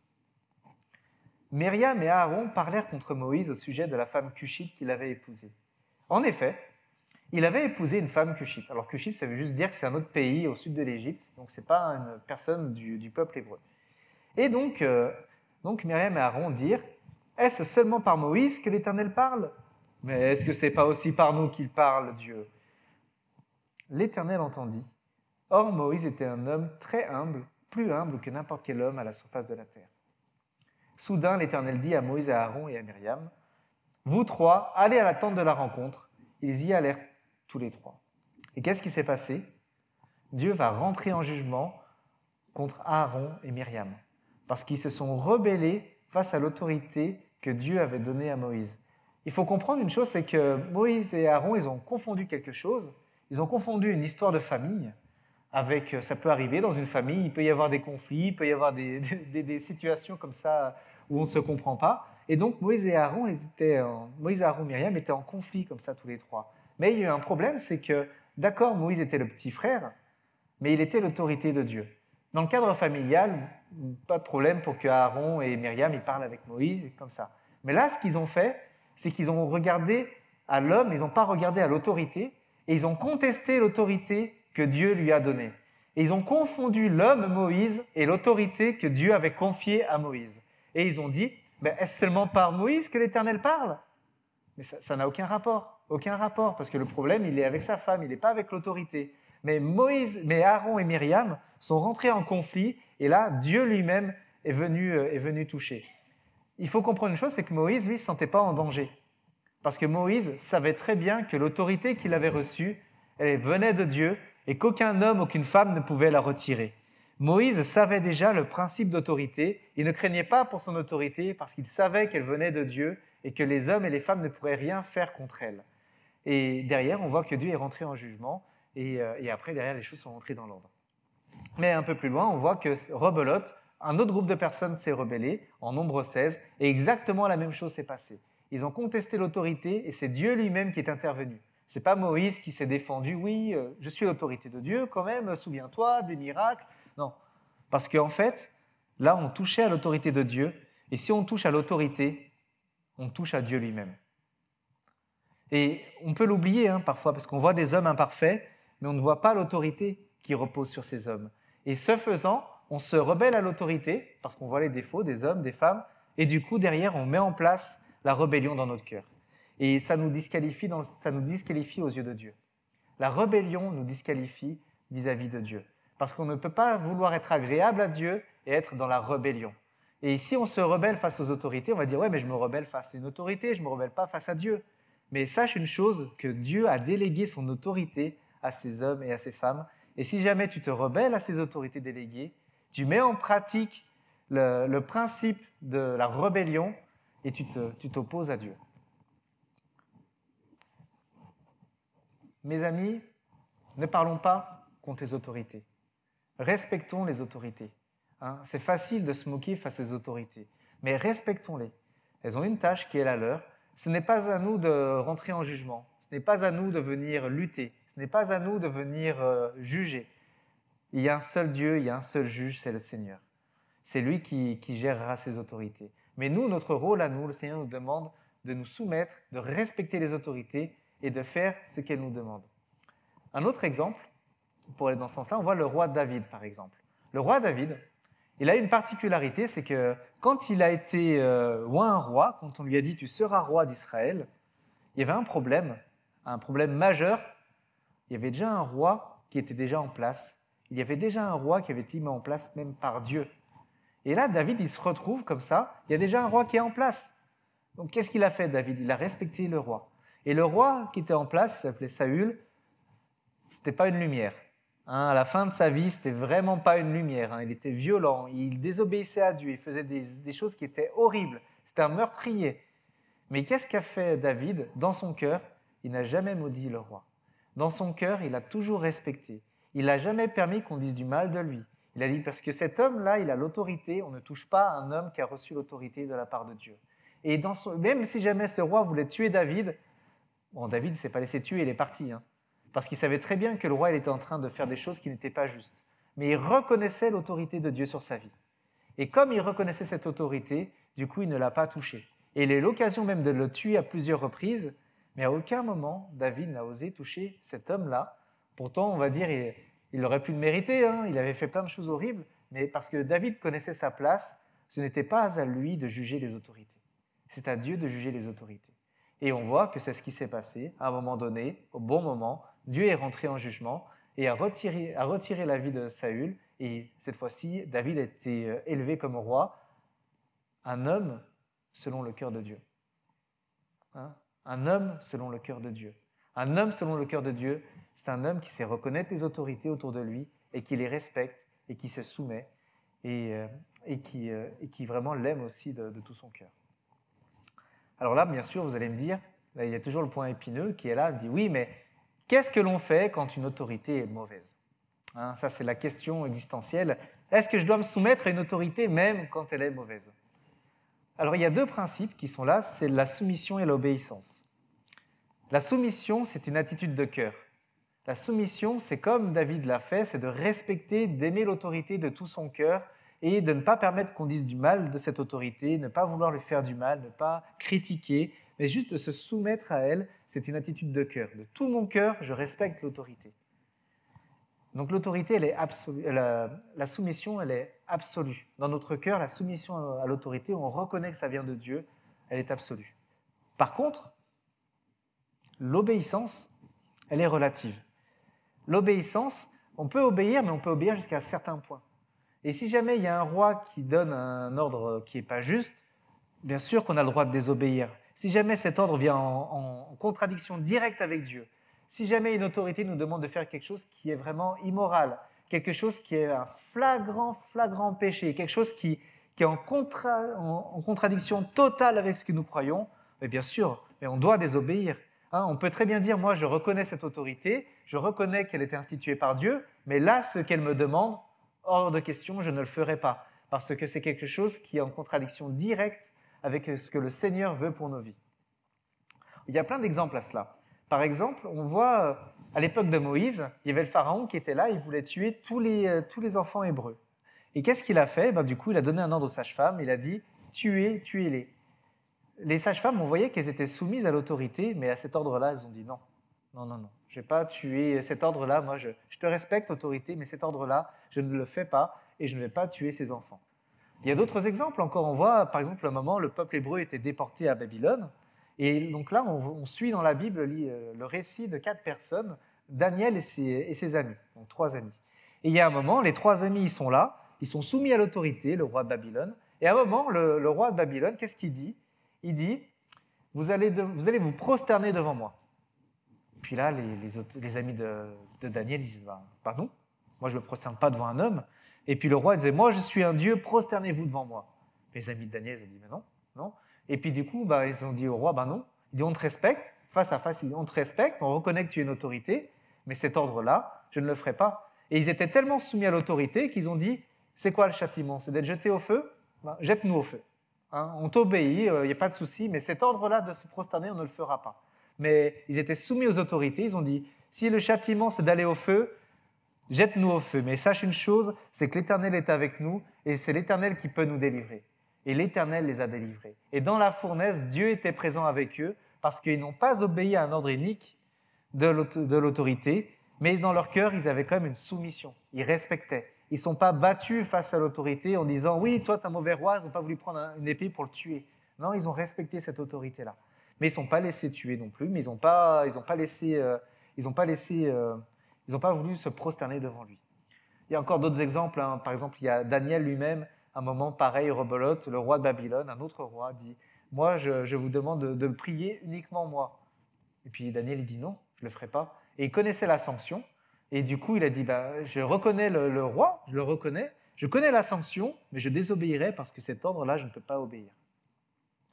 Myriam et Aaron parlèrent contre Moïse au sujet de la femme cushite qu'il avait épousée. En effet, il avait épousé une femme cushite. Alors cushite, ça veut juste dire que c'est un autre pays au sud de l'Égypte, donc ce n'est pas une personne du peuple hébreu. Et donc Myriam et Aaron dirent, « Est-ce seulement par Moïse que l'Éternel parle? Mais est-ce que ce n'est pas aussi par nous qu'il parle, Dieu ?» L'Éternel entendit. Or, Moïse était un homme très humble, plus humble que n'importe quel homme à la surface de la terre. Soudain, l'Éternel dit à Moïse, à Aaron et à Myriam, « Vous trois, allez à la tente de la rencontre. » Ils y allèrent tous les trois. Et qu'est-ce qui s'est passé? Dieu va rentrer en jugement contre Aaron et Myriam, parce qu'ils se sont rebellés face à l'autorité que Dieu avait donnée à Moïse. Il faut comprendre une chose, c'est que Moïse et Aaron, ils ont confondu quelque chose. Ils ont confondu une histoire de famille avec, ça peut arriver dans une famille, il peut y avoir des conflits, il peut y avoir des situations comme ça où on ne se comprend pas. Et donc Moïse et Aaron, Myriam étaient en conflit comme ça tous les trois. Mais il y a eu un problème, c'est que, d'accord, Moïse était le petit frère, mais il était l'autorité de Dieu. Dans le cadre familial, pas de problème pour que Aaron et Myriam ils parlent avec Moïse, comme ça. Mais là, ce qu'ils ont fait, c'est qu'ils ont regardé à l'homme, ils n'ont pas regardé à l'autorité, et ils ont contesté l'autorité que Dieu lui a donnée. Et ils ont confondu l'homme Moïse et l'autorité que Dieu avait confiée à Moïse. Et ils ont dit, est-ce seulement par Moïse que l'Éternel parle? Mais ça n'a aucun rapport, parce que le problème, il est avec sa femme, il n'est pas avec l'autorité. Mais Aaron et Myriam sont rentrés en conflit, et là, Dieu lui-même est venu toucher. Il faut comprendre une chose, c'est que Moïse, lui, ne se sentait pas en danger. Parce que Moïse savait très bien que l'autorité qu'il avait reçue, elle venait de Dieu, et qu'aucun homme, aucune femme ne pouvait la retirer. Moïse savait déjà le principe d'autorité, il ne craignait pas pour son autorité parce qu'il savait qu'elle venait de Dieu et que les hommes et les femmes ne pourraient rien faire contre elle. Et derrière, on voit que Dieu est rentré en jugement, et après, derrière, les choses sont rentrées dans l'ordre. Mais un peu plus loin, on voit que rebelote, un autre groupe de personnes s'est rebellé, en Nombre 16, et exactement la même chose s'est passée. Ils ont contesté l'autorité, et c'est Dieu lui-même qui est intervenu. Ce n'est pas Moïse qui s'est défendu, oui, je suis l'autorité de Dieu quand même, souviens-toi des miracles. Non, parce qu'en fait, là, on touchait à l'autorité de Dieu, et si on touche à l'autorité, on touche à Dieu lui-même. Et on peut l'oublier parfois, parce qu'on voit des hommes imparfaits, mais on ne voit pas l'autorité qui repose sur ces hommes. Et ce faisant, on se rebelle à l'autorité, parce qu'on voit les défauts des hommes, des femmes, et du coup, derrière, on met en place la rébellion dans notre cœur. Et ça nous disqualifie aux yeux de Dieu. La rébellion nous disqualifie vis-à-vis de Dieu. Parce qu'on ne peut pas vouloir être agréable à Dieu et être dans la rébellion. Et si on se rebelle face aux autorités, on va dire « Ouais, mais je me rebelle face à une autorité, je ne me rebelle pas face à Dieu. » Mais sache une chose, que Dieu a délégué son autorité à ces hommes et à ces femmes. Et si jamais tu te rebelles à ces autorités déléguées, tu mets en pratique le principe de la rébellion et tu t'opposes à Dieu. Mes amis, ne parlons pas contre les autorités. Respectons les autorités. C'est facile de se moquer face aux autorités, mais respectons-les. Elles ont une tâche qui est la leur. Ce n'est pas à nous de rentrer en jugement. Ce n'est pas à nous de venir lutter. Ce n'est pas à nous de venir juger. Il y a un seul Dieu, il y a un seul juge, c'est le Seigneur. C'est lui qui gérera ces autorités. Mais nous, notre rôle à nous, le Seigneur nous demande de nous soumettre, de respecter les autorités et de faire ce qu'elles nous demandent. Un autre exemple, pour aller dans ce sens-là, on voit le roi David, par exemple. Le roi David, il a une particularité, c'est que quand il a été oint roi, quand on lui a dit « tu seras roi d'Israël », il y avait un problème majeur. Il y avait déjà un roi qui était déjà en place. Il y avait déjà un roi qui avait été mis en place même par Dieu. Et là, David, il se retrouve comme ça. Il y a déjà un roi qui est en place. Donc, qu'est-ce qu'il a fait, David? Il a respecté le roi. Et le roi qui était en place, s'appelait Saül, ce n'était pas une lumière. À la fin de sa vie, ce n'était vraiment pas une lumière. Il était violent, il désobéissait à Dieu, il faisait des choses qui étaient horribles. C'était un meurtrier. Mais qu'est-ce qu'a fait David? Dans son cœur, il n'a jamais maudit le roi. Dans son cœur, il a toujours respecté. Il n'a jamais permis qu'on dise du mal de lui. Il a dit, parce que cet homme-là, il a l'autorité, on ne touche pas à un homme qui a reçu l'autorité de la part de Dieu. Et même si jamais ce roi voulait tuer David, David ne s'est pas laissé tuer, il est parti. Parce qu'il savait très bien que le roi il était en train de faire des choses qui n'étaient pas justes. Mais il reconnaissait l'autorité de Dieu sur sa vie. Et comme il reconnaissait cette autorité, du coup, il ne l'a pas touché. Et il a eu l'occasion même de le tuer à plusieurs reprises, mais à aucun moment, David n'a osé toucher cet homme-là. Pourtant, on va dire, il aurait pu le mériter, il avait fait plein de choses horribles, mais parce que David connaissait sa place, ce n'était pas à lui de juger les autorités. C'est à Dieu de juger les autorités. Et on voit que c'est ce qui s'est passé. À un moment donné, au bon moment, Dieu est rentré en jugement et a retiré la vie de Saül. Et cette fois-ci, David a été élevé comme roi, un homme selon le cœur de Dieu. Un homme selon le cœur de Dieu. Un homme selon le cœur de Dieu, c'est un homme qui sait reconnaître les autorités autour de lui et qui les respecte et qui se soumet et qui vraiment l'aime aussi de tout son cœur. Alors là, bien sûr, vous allez me dire, là, il y a toujours le point épineux qui est là, il dit oui, mais qu'est-ce que l'on fait quand une autorité est mauvaise? Ça, c'est la question existentielle. Est-ce que je dois me soumettre à une autorité même quand elle est mauvaise? Alors, il y a deux principes qui sont là, c'est la soumission et l'obéissance. La soumission, c'est une attitude de cœur. La soumission, c'est comme David l'a fait, c'est de respecter, d'aimer l'autorité de tout son cœur et de ne pas permettre qu'on dise du mal de cette autorité, ne pas vouloir lui faire du mal, ne pas critiquer, mais juste de se soumettre à elle. C'est une attitude de cœur. De tout mon cœur, je respecte l'autorité. Donc l'autorité, elle est absolue. La soumission, elle est absolue. Dans notre cœur, la soumission à l'autorité, on reconnaît que ça vient de Dieu, elle est absolue. Par contre, l'obéissance, elle est relative. L'obéissance, on peut obéir, mais on peut obéir jusqu'à un certain point. Et si jamais il y a un roi qui donne un ordre qui n'est pas juste, bien sûr qu'on a le droit de désobéir. Si jamais cet ordre vient en contradiction directe avec Dieu, si jamais une autorité nous demande de faire quelque chose qui est vraiment immoral, quelque chose qui est un flagrant péché, quelque chose qui est en contradiction totale avec ce que nous croyons, mais bien sûr, mais on doit désobéir. On peut très bien dire, moi je reconnais cette autorité, je reconnais qu'elle était instituée par Dieu, mais là, ce qu'elle me demande, hors de question, je ne le ferai pas, parce que c'est quelque chose qui est en contradiction directe avec ce que le Seigneur veut pour nos vies. Il y a plein d'exemples à cela. Par exemple, on voit, à l'époque de Moïse, il y avait le pharaon qui était là, il voulait tuer tous les enfants hébreux. Et qu'est-ce qu'il a fait? Du coup, il a donné un ordre aux sages-femmes, il a dit « tuez-les ». Les sages-femmes, on voyait qu'elles étaient soumises à l'autorité, mais à cet ordre-là, elles ont dit « non, je ne vais pas tuer cet ordre-là, moi je te respecte, autorité, mais cet ordre-là, je ne le fais pas et je ne vais pas tuer ces enfants ». Il y a d'autres exemples encore, on voit par exemple le moment où le peuple hébreu était déporté à Babylone, et donc là on suit dans la Bible le récit de 4 personnes, Daniel et ses amis, donc 3 amis. Et il y a un moment, les 3 amis ils sont là, ils sont soumis à l'autorité, le roi de Babylone, et à un moment, le roi de Babylone, qu'est-ce qu'il dit? Il dit vous allez vous prosterner devant moi. Puis là, les amis de Daniel disent, pardon, moi je ne me prosterne pas devant un homme. Et puis le roi disait, moi je suis un Dieu, prosternez-vous devant moi. Les amis de Daniel ils ont dit, mais non, non. Et puis du coup, ils ont dit au roi, non. Il dit, on te respecte, face à face, on te respecte, on reconnaît que tu es une autorité, mais cet ordre-là, je ne le ferai pas. Et ils étaient tellement soumis à l'autorité qu'ils ont dit, c'est quoi le châtiment? C'est d'être jeté au feu? Jette-nous au feu. Hein, on t'obéit, il n'y a pas de souci, mais cet ordre-là de se prosterner, on ne le fera pas. Mais ils étaient soumis aux autorités, ils ont dit, si le châtiment c'est d'aller au feu, jette-nous au feu. Mais sache une chose, c'est que l'Éternel est avec nous et c'est l'Éternel qui peut nous délivrer. Et l'Éternel les a délivrés. Et dans la fournaise, Dieu était présent avec eux parce qu'ils n'ont pas obéi à un ordre unique de l'autorité, mais dans leur cœur, ils avaient quand même une soumission. Ils respectaient. Ils ne sont pas battus face à l'autorité en disant « Oui, toi, tu es un mauvais roi », ils n'ont pas voulu prendre une épée pour le tuer. Non, ils ont respecté cette autorité-là. Mais ils ne sont pas laissés tuer non plus, mais ils n'ont pas voulu se prosterner devant lui. Il y a encore d'autres exemples. Hein. Par exemple, il y a Daniel lui-même, un moment pareil, rebelote, le roi de Babylone, un autre roi, dit « Moi, je vous demande de prier uniquement moi. » Et puis Daniel, il dit « Non, je ne le ferai pas. » Et il connaissait la sanction. Et du coup, il a dit je reconnais le roi, je le reconnais, je connais la sanction, mais je désobéirai parce que cet ordre-là, je ne peux pas obéir.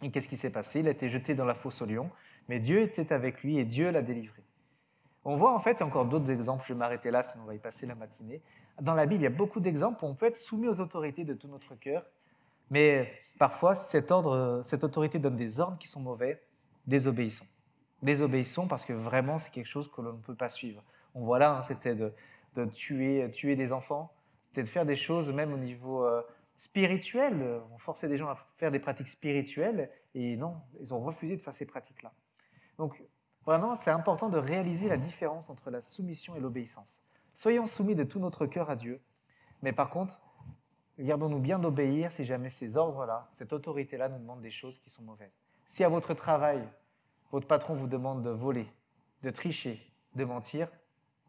Et qu'est-ce qui s'est passé? Il a été jeté dans la fosse aux lions, mais Dieu était avec lui et Dieu l'a délivré. On voit en fait, il y a encore d'autres exemples, je vais m'arrêter là, sinon on va y passer la matinée. Dans la Bible, il y a beaucoup d'exemples où on peut être soumis aux autorités de tout notre cœur, mais parfois, cette autorité donne des ordres qui sont mauvais, désobéissons. Désobéissons parce que vraiment, c'est quelque chose que l'on ne peut pas suivre. On voit là, c'était de tuer des enfants, c'était de faire des choses même au niveau spirituel. On forçait des gens à faire des pratiques spirituelles et non, ils ont refusé de faire ces pratiques-là. Donc, vraiment, c'est important de réaliser la différence entre la soumission et l'obéissance. Soyons soumis de tout notre cœur à Dieu, mais par contre, gardons-nous bien d'obéir si jamais ces ordres-là, cette autorité-là nous demande des choses qui sont mauvaises. Si à votre travail, votre patron vous demande de voler, de tricher, de mentir,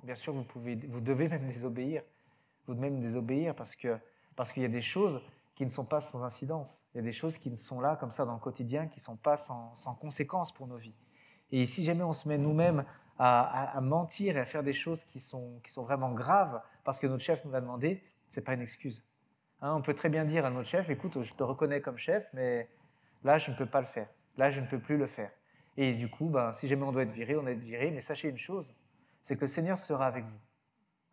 bien sûr, vous devez même désobéir. Vous devez même désobéir parce qu'il y a des choses qui ne sont pas sans incidence. Il y a des choses qui ne sont là, comme ça, dans le quotidien, qui ne sont pas sans conséquences pour nos vies. Et si jamais on se met nous-mêmes à mentir et à faire des choses qui sont vraiment graves parce que notre chef nous l'a demandé, ce n'est pas une excuse. Hein, on peut très bien dire à notre chef, écoute, je te reconnais comme chef, mais là, je ne peux pas le faire. Là, je ne peux plus le faire. Et du coup, si jamais on doit être viré, on est viré. Mais sachez une chose, c'est que le Seigneur sera avec vous.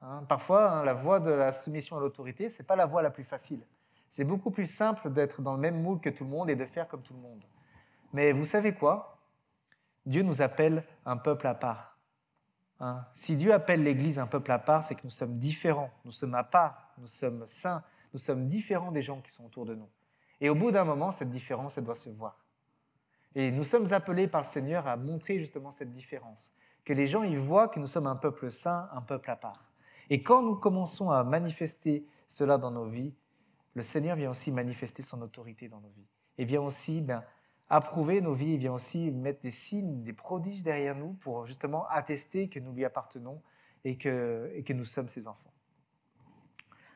Hein, parfois, la voie de la soumission à l'autorité, ce n'est pas la voie la plus facile. C'est beaucoup plus simple d'être dans le même moule que tout le monde et de faire comme tout le monde. Mais vous savez quoi? Dieu nous appelle un peuple à part. Hein, si Dieu appelle l'Église un peuple à part, c'est que nous sommes différents, nous sommes à part, nous sommes saints, nous sommes différents des gens qui sont autour de nous. Et au bout d'un moment, cette différence, elle doit se voir. Et nous sommes appelés par le Seigneur à montrer justement cette différence. Que les gens y voient que nous sommes un peuple saint, un peuple à part. Et quand nous commençons à manifester cela dans nos vies, le Seigneur vient aussi manifester son autorité dans nos vies. Et vient aussi approuver nos vies, il vient aussi mettre des signes, des prodiges derrière nous pour justement attester que nous lui appartenons et que nous sommes ses enfants.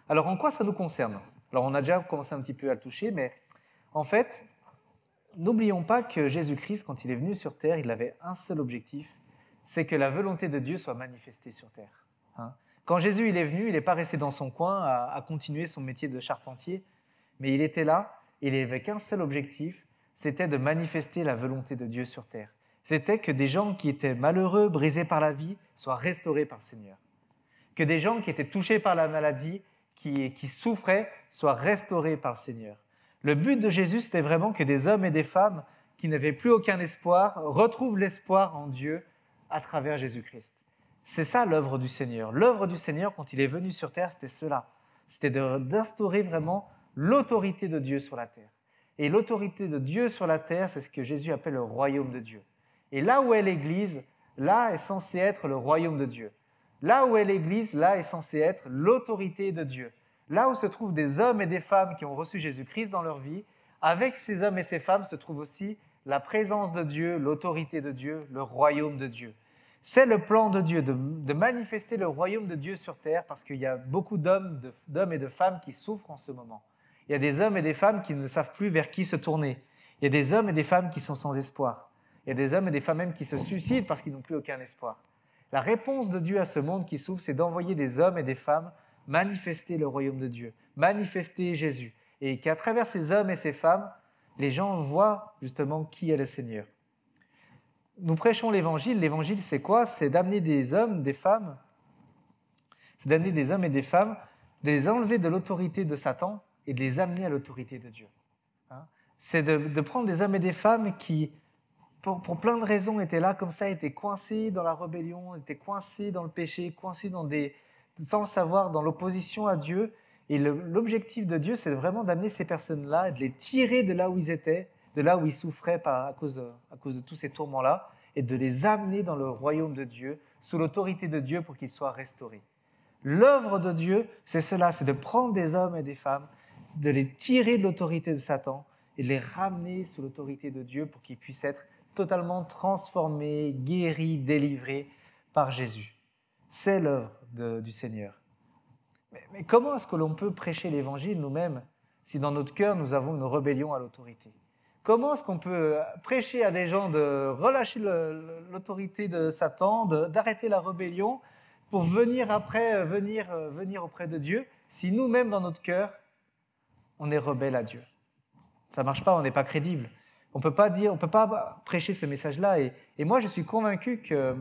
Alors en quoi ça nous concerne? Alors on a déjà commencé un petit peu à le toucher, mais en fait, n'oublions pas que Jésus-Christ, quand il est venu sur terre, il avait un seul objectif, c'est que la volonté de Dieu soit manifestée sur terre. Hein? Quand Jésus il est venu, il n'est pas resté dans son coin à continuer son métier de charpentier, mais il était là, il avait qu'un seul objectif, c'était de manifester la volonté de Dieu sur terre. C'était que des gens qui étaient malheureux, brisés par la vie, soient restaurés par le Seigneur. Que des gens qui étaient touchés par la maladie, qui souffraient, soient restaurés par le Seigneur. Le but de Jésus, c'était vraiment que des hommes et des femmes qui n'avaient plus aucun espoir retrouvent l'espoir en Dieu à travers Jésus-Christ. C'est ça l'œuvre du Seigneur. L'œuvre du Seigneur, quand il est venu sur terre, c'était cela. C'était d'instaurer vraiment l'autorité de Dieu sur la terre. Et l'autorité de Dieu sur la terre, c'est ce que Jésus appelle le royaume de Dieu. Et là où est l'Église, là est censé être le royaume de Dieu. Là où est l'Église, là est censé être l'autorité de Dieu. Là où se trouvent des hommes et des femmes qui ont reçu Jésus-Christ dans leur vie, avec ces hommes et ces femmes se trouve aussi la présence de Dieu, l'autorité de Dieu, le royaume de Dieu. C'est le plan de Dieu de manifester le royaume de Dieu sur terre parce qu'il y a beaucoup d'hommes et de femmes qui souffrent en ce moment. Il y a des hommes et des femmes qui ne savent plus vers qui se tourner. Il y a des hommes et des femmes qui sont sans espoir. Il y a des hommes et des femmes même qui se suicident parce qu'ils n'ont plus aucun espoir. La réponse de Dieu à ce monde qui souffre, c'est d'envoyer des hommes et des femmes manifester le royaume de Dieu, manifester Jésus. Et qu'à travers ces hommes et ces femmes, les gens voient justement qui est le Seigneur. Nous prêchons l'Évangile. L'Évangile, c'est quoi? C'est d'amener des hommes, des femmes, c'est d'amener des hommes et des femmes, de les enlever de l'autorité de Satan et de les amener à l'autorité de Dieu. C'est de prendre des hommes et des femmes qui, pour plein de raisons, étaient là comme ça, étaient coincés dans la rébellion, étaient coincés dans le péché, coincés sans le savoir, dans l'opposition à Dieu. Et l'objectif de Dieu, c'est vraiment d'amener ces personnes-là et de les tirer de là où ils étaient, de là où ils souffraient à cause de tous ces tourments-là, et de les amener dans le royaume de Dieu, sous l'autorité de Dieu pour qu'ils soient restaurés. L'œuvre de Dieu, c'est cela, c'est de prendre des hommes et des femmes, de les tirer de l'autorité de Satan et de les ramener sous l'autorité de Dieu pour qu'ils puissent être totalement transformés, guéris, délivrés par Jésus. C'est l'œuvre du Seigneur. Mais comment est-ce que l'on peut prêcher l'Évangile nous-mêmes si dans notre cœur nous avons une rébellion à l'autorité? Comment est-ce qu'on peut prêcher à des gens de relâcher l'autorité de Satan, d'arrêter la rébellion pour venir auprès de Dieu si nous-mêmes dans notre cœur, on est rebelle à Dieu? Ça ne marche pas, on n'est pas crédible. On ne peut pas prêcher ce message-là. Et moi, je suis convaincu que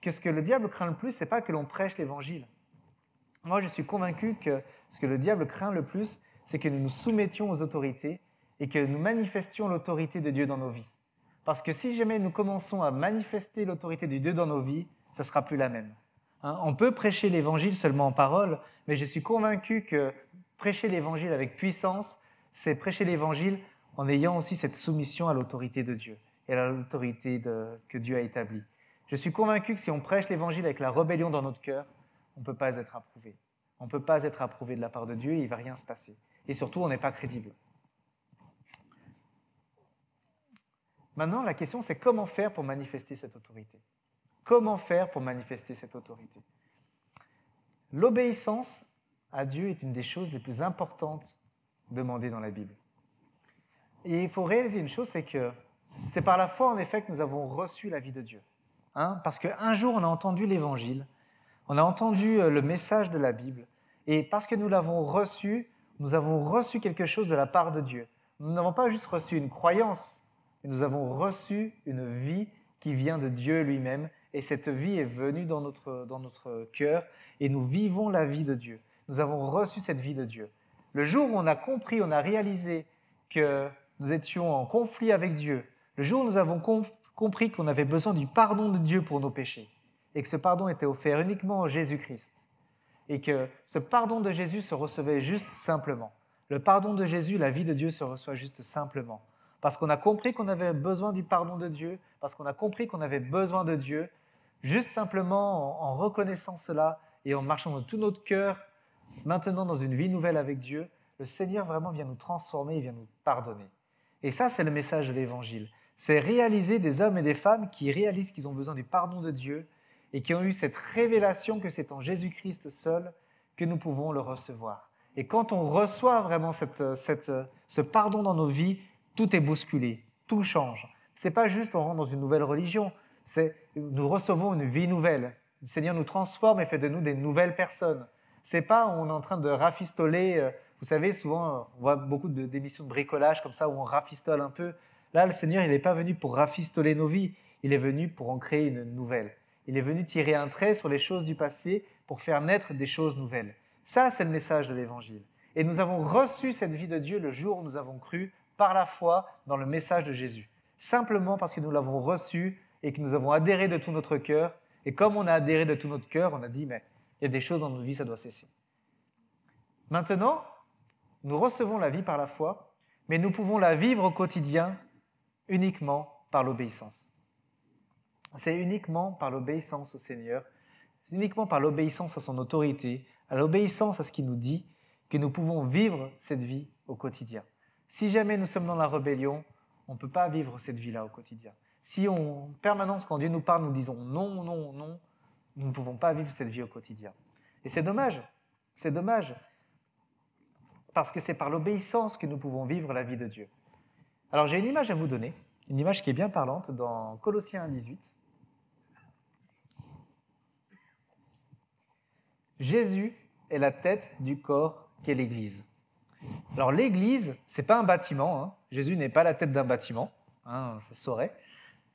ce que le diable craint le plus, ce n'est pas que l'on prêche l'Évangile. Moi, je suis convaincu que ce que le diable craint le plus, c'est que nous nous soumettions aux autorités et que nous manifestions l'autorité de Dieu dans nos vies. Parce que si jamais nous commençons à manifester l'autorité de Dieu dans nos vies, ça ne sera plus la même. On peut prêcher l'Évangile seulement en parole, mais je suis convaincu que prêcher l'Évangile avec puissance, c'est prêcher l'Évangile en ayant aussi cette soumission à l'autorité de Dieu et à l'autorité que Dieu a établie. Je suis convaincu que si on prêche l'Évangile avec la rébellion dans notre cœur, on ne peut pas être approuvé. On ne peut pas être approuvé de la part de Dieu et il ne va rien se passer. Et surtout, on n'est pas crédible. Maintenant, la question, c'est comment faire pour manifester cette autorité? Comment faire pour manifester cette autorité? L'obéissance à Dieu est une des choses les plus importantes demandées dans la Bible. Et il faut réaliser une chose, c'est que c'est par la foi, en effet, que nous avons reçu la vie de Dieu. Parce qu'un jour, on a entendu l'Évangile, on a entendu le message de la Bible, et parce que nous l'avons reçu, nous avons reçu quelque chose de la part de Dieu. Nous n'avons pas juste reçu une croyance, mais nous avons reçu une vie qui vient de Dieu lui-même, et cette vie est venue dans notre cœur, et nous vivons la vie de Dieu. Nous avons reçu cette vie de Dieu. Le jour où on a compris, on a réalisé que nous étions en conflit avec Dieu, le jour où nous avons compris qu'on avait besoin du pardon de Dieu pour nos péchés, et que ce pardon était offert uniquement en Jésus-Christ, et que ce pardon de Jésus se recevait juste simplement. Le pardon de Jésus, la vie de Dieu se reçoit juste simplement. Parce qu'on a compris qu'on avait besoin du pardon de Dieu, parce qu'on a compris qu'on avait besoin de Dieu, juste simplement en reconnaissant cela et en marchant de tout notre cœur, maintenant dans une vie nouvelle avec Dieu, le Seigneur vraiment vient nous transformer et vient nous pardonner. Et ça, c'est le message de l'Évangile. C'est réaliser des hommes et des femmes qui réalisent qu'ils ont besoin du pardon de Dieu et qui ont eu cette révélation que c'est en Jésus-Christ seul que nous pouvons le recevoir. Et quand on reçoit vraiment ce pardon dans nos vies, tout est bousculé, tout change. Ce n'est pas juste on rentre dans une nouvelle religion, c'est nous recevons une vie nouvelle. Le Seigneur nous transforme et fait de nous des nouvelles personnes. Ce n'est pas on est en train de rafistoler. Vous savez, souvent, on voit beaucoup d'émissions de bricolage comme ça où on rafistole un peu. Là, le Seigneur, il n'est pas venu pour rafistoler nos vies, il est venu pour en créer une nouvelle. Il est venu tirer un trait sur les choses du passé pour faire naître des choses nouvelles. Ça, c'est le message de l'Évangile. Et nous avons reçu cette vie de Dieu le jour où nous avons cru par la foi dans le message de Jésus. Simplement parce que nous l'avons reçu et que nous avons adhéré de tout notre cœur. Et comme on a adhéré de tout notre cœur, on a dit, mais il y a des choses dans notre vie, ça doit cesser. Maintenant, nous recevons la vie par la foi, mais nous pouvons la vivre au quotidien uniquement par l'obéissance. C'est uniquement par l'obéissance au Seigneur, c'est uniquement par l'obéissance à son autorité, à l'obéissance à ce qu'il nous dit, que nous pouvons vivre cette vie au quotidien. Si jamais nous sommes dans la rébellion, on ne peut pas vivre cette vie-là au quotidien. Si en permanence, quand Dieu nous parle, nous disons non, non, non, nous ne pouvons pas vivre cette vie au quotidien. Et c'est dommage, parce que c'est par l'obéissance que nous pouvons vivre la vie de Dieu. Alors j'ai une image à vous donner, une image qui est bien parlante dans Colossiens 1,18. Jésus est la tête du corps qu'est l'Église. Alors l'Église, ce n'est pas un bâtiment. Hein. Jésus n'est pas la tête d'un bâtiment, hein, ça se saurait.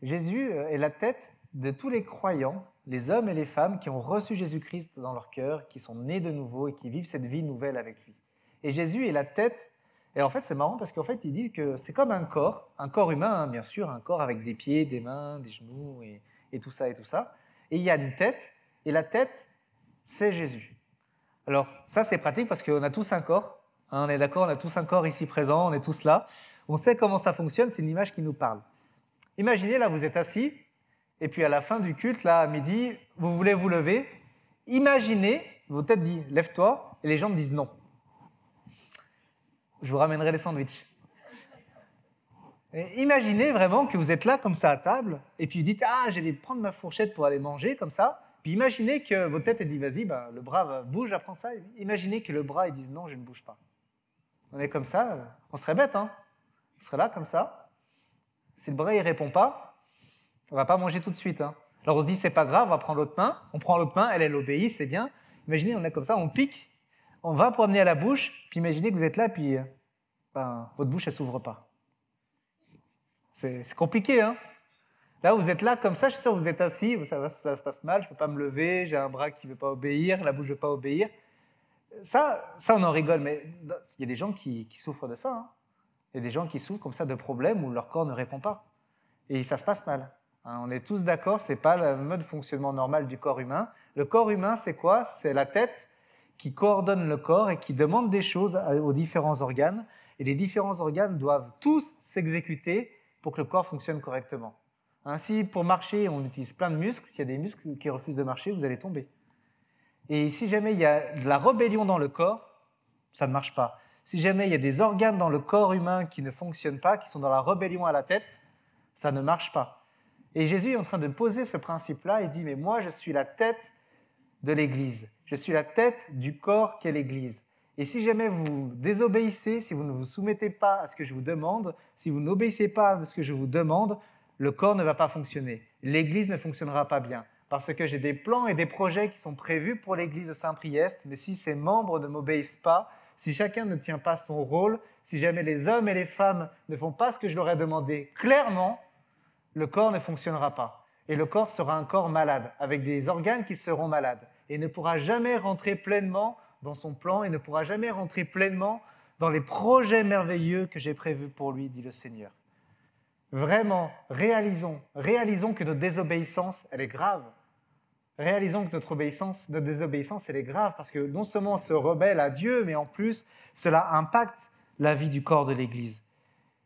Jésus est la tête de tous les croyants, les hommes et les femmes qui ont reçu Jésus-Christ dans leur cœur, qui sont nés de nouveau et qui vivent cette vie nouvelle avec lui. Et Jésus est la tête. Et en fait, c'est marrant parce qu'en fait, il dit que c'est comme un corps humain, hein, bien sûr, un corps avec des pieds, des mains, des genoux et tout ça et tout ça. Et il y a une tête, et la tête, c'est Jésus. Alors, ça, c'est pratique parce qu'on a tous un corps. Hein, on est d'accord, on a tous un corps ici présent, on est tous là. On sait comment ça fonctionne, c'est une image qui nous parle. Imaginez, là, vous êtes assis, et puis à la fin du culte, là, à midi, vous voulez vous lever. Imaginez, votre tête dit « lève-toi », et les jambes disent « non ». Je vous ramènerai les sandwichs. Et imaginez vraiment que vous êtes là, comme ça, à table, et puis vous dites « ah, j'allais prendre ma fourchette pour aller manger, comme ça ». Puis imaginez que votre tête, elle dit « vas-y, ben, le bras bouge à prendre ça ». Imaginez que le bras, il dise « non, je ne bouge pas ». On est comme ça, on serait bête, hein. On serait là, comme ça. Si le bras, il ne répond pas, on ne va pas manger tout de suite. Hein. Alors on se dit « c'est pas grave, on va prendre l'autre main ». On prend l'autre main, elle obéit, c'est bien. Imaginez, on est comme ça, on pique. On va pour amener à la bouche, puis imaginez que vous êtes là, puis votre bouche, elle ne s'ouvre pas. C'est compliqué, hein. Là, vous êtes là comme ça, je suis sûr que vous êtes assis, ça se passe mal, je ne peux pas me lever, j'ai un bras qui ne veut pas obéir, la bouche ne veut pas obéir. Ça, on en rigole, mais il y a des gens qui souffrent de ça. Hein. Il y a des gens qui souffrent comme ça de problèmes où leur corps ne répond pas. Et ça se passe mal. Hein. On est tous d'accord, ce n'est pas le mode de fonctionnement normal du corps humain. Le corps humain, c'est quoi? C'est la tête qui coordonne le corps et qui demande des choses aux différents organes. Et les différents organes doivent tous s'exécuter pour que le corps fonctionne correctement. Ainsi, pour marcher, on utilise plein de muscles. S'il y a des muscles qui refusent de marcher, vous allez tomber. Et si jamais il y a de la rébellion dans le corps, ça ne marche pas. Si jamais il y a des organes dans le corps humain qui ne fonctionnent pas, qui sont dans la rébellion à la tête, ça ne marche pas. Et Jésus est en train de poser ce principe-là. Il dit, mais moi, je suis la tête de l'Église. Je suis la tête du corps qu'est l'Église. Et si jamais vous désobéissez, si vous ne vous soumettez pas à ce que je vous demande, si vous n'obéissez pas à ce que je vous demande, le corps ne va pas fonctionner. L'Église ne fonctionnera pas bien. Parce que j'ai des plans et des projets qui sont prévus pour l'Église de Saint-Priest, mais si ses membres ne m'obéissent pas, si chacun ne tient pas son rôle, si jamais les hommes et les femmes ne font pas ce que je leur ai demandé clairement, le corps ne fonctionnera pas. Et le corps sera un corps malade, avec des organes qui seront malades. Et ne pourra jamais rentrer pleinement dans son plan et ne pourra jamais rentrer pleinement dans les projets merveilleux que j'ai prévus pour lui, dit le Seigneur. Vraiment, réalisons que notre désobéissance, elle est grave. Réalisons que notre désobéissance, elle est grave, parce que non seulement on se rebelle à Dieu, mais en plus, cela impacte la vie du corps de l'Église.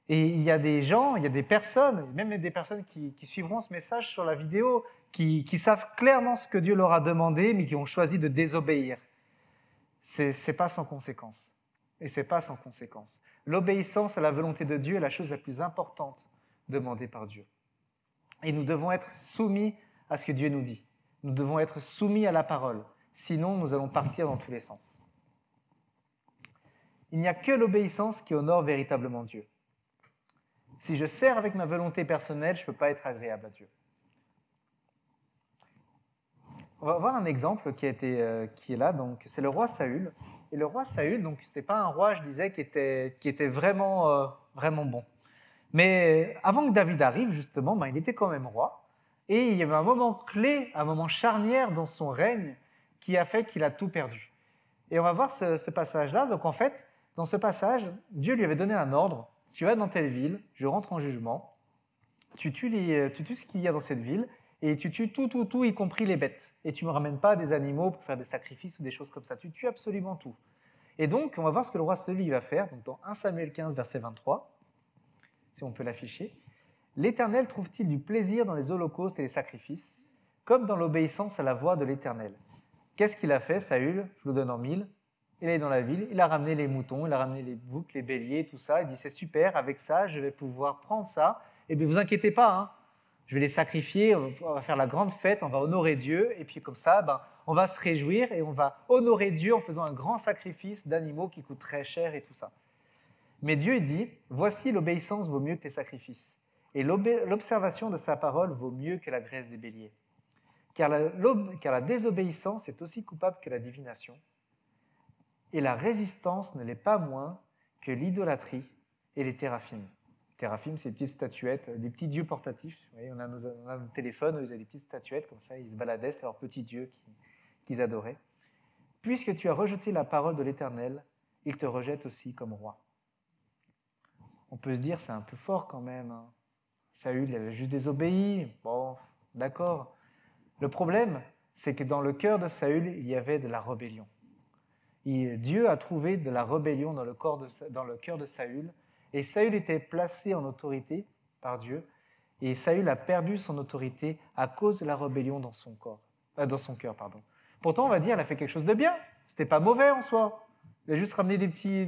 Et il y a des gens, il y a des personnes, même des personnes qui suivront ce message sur la vidéo, qui savent clairement ce que Dieu leur a demandé, mais qui ont choisi de désobéir. C'est pas sans conséquence. Et c'est pas sans conséquence. L'obéissance à la volonté de Dieu est la chose la plus importante demandée par Dieu. Et nous devons être soumis à ce que Dieu nous dit. Nous devons être soumis à la parole. Sinon, nous allons partir dans tous les sens. Il n'y a que l'obéissance qui honore véritablement Dieu. Si je sers avec ma volonté personnelle, je ne peux pas être agréable à Dieu. On va voir un exemple qui est là. Donc, c'est le roi Saül. Et le roi Saül, donc, ce n'était pas un roi, je disais, qui était vraiment bon. Mais avant que David arrive, justement, il était quand même roi. Et il y avait un moment clé, un moment charnière dans son règne qui a fait qu'il a tout perdu. Et on va voir ce passage-là. Donc en fait, dans ce passage, Dieu lui avait donné un ordre. Tu vas dans telle ville, je rentre en jugement, tu tues ce qu'il y a dans cette ville, et tu tues tout, y compris les bêtes. Et tu ne me ramènes pas des animaux pour faire des sacrifices ou des choses comme ça. Tu tues absolument tout. Et donc, on va voir ce que le roi Saül va faire. Donc dans 1 Samuel 15, verset 23, si on peut l'afficher. L'Éternel trouve-t-il du plaisir dans les holocaustes et les sacrifices, comme dans l'obéissance à la voix de l'Éternel? Qu'est-ce qu'il a fait, Saül? Je vous le donne en mille. Il est dans la ville, il a ramené les moutons, il a ramené les boucs, les béliers, tout ça. Il dit, c'est super, avec ça, je vais pouvoir prendre ça. Et bien, vous inquiétez pas, hein, je vais les sacrifier, on va faire la grande fête, on va honorer Dieu. Et puis comme ça, on va se réjouir et on va honorer Dieu en faisant un grand sacrifice d'animaux qui coûtent très cher et tout ça. Mais Dieu dit, voici l'obéissance vaut mieux que les sacrifices. et l'observation de sa parole vaut mieux que la graisse des béliers. Car la désobéissance est aussi coupable que la divination, et la résistance ne l'est pas moins que l'idolâtrie et les théraphim. Théraphim, c'est des petites statuettes, des petits dieux portatifs. Vous voyez, on a nos téléphones, ils avaient des petites statuettes comme ça, ils se baladaient, c'était leurs petits dieux qu'ils adoraient. Puisque tu as rejeté la parole de l'Éternel, il te rejette aussi comme roi. On peut se dire, c'est un peu fort quand même. Hein. Saül, il a juste désobéi. Bon, d'accord. Le problème, c'est que dans le cœur de Saül, il y avait de la rébellion. Et Dieu a trouvé de la rébellion dans le cœur de Saül, et Saül était placé en autorité par Dieu, et Saül a perdu son autorité à cause de la rébellion dans son cœur. Pourtant, on va dire, il a fait quelque chose de bien. C'était pas mauvais en soi. Il a juste ramené des petites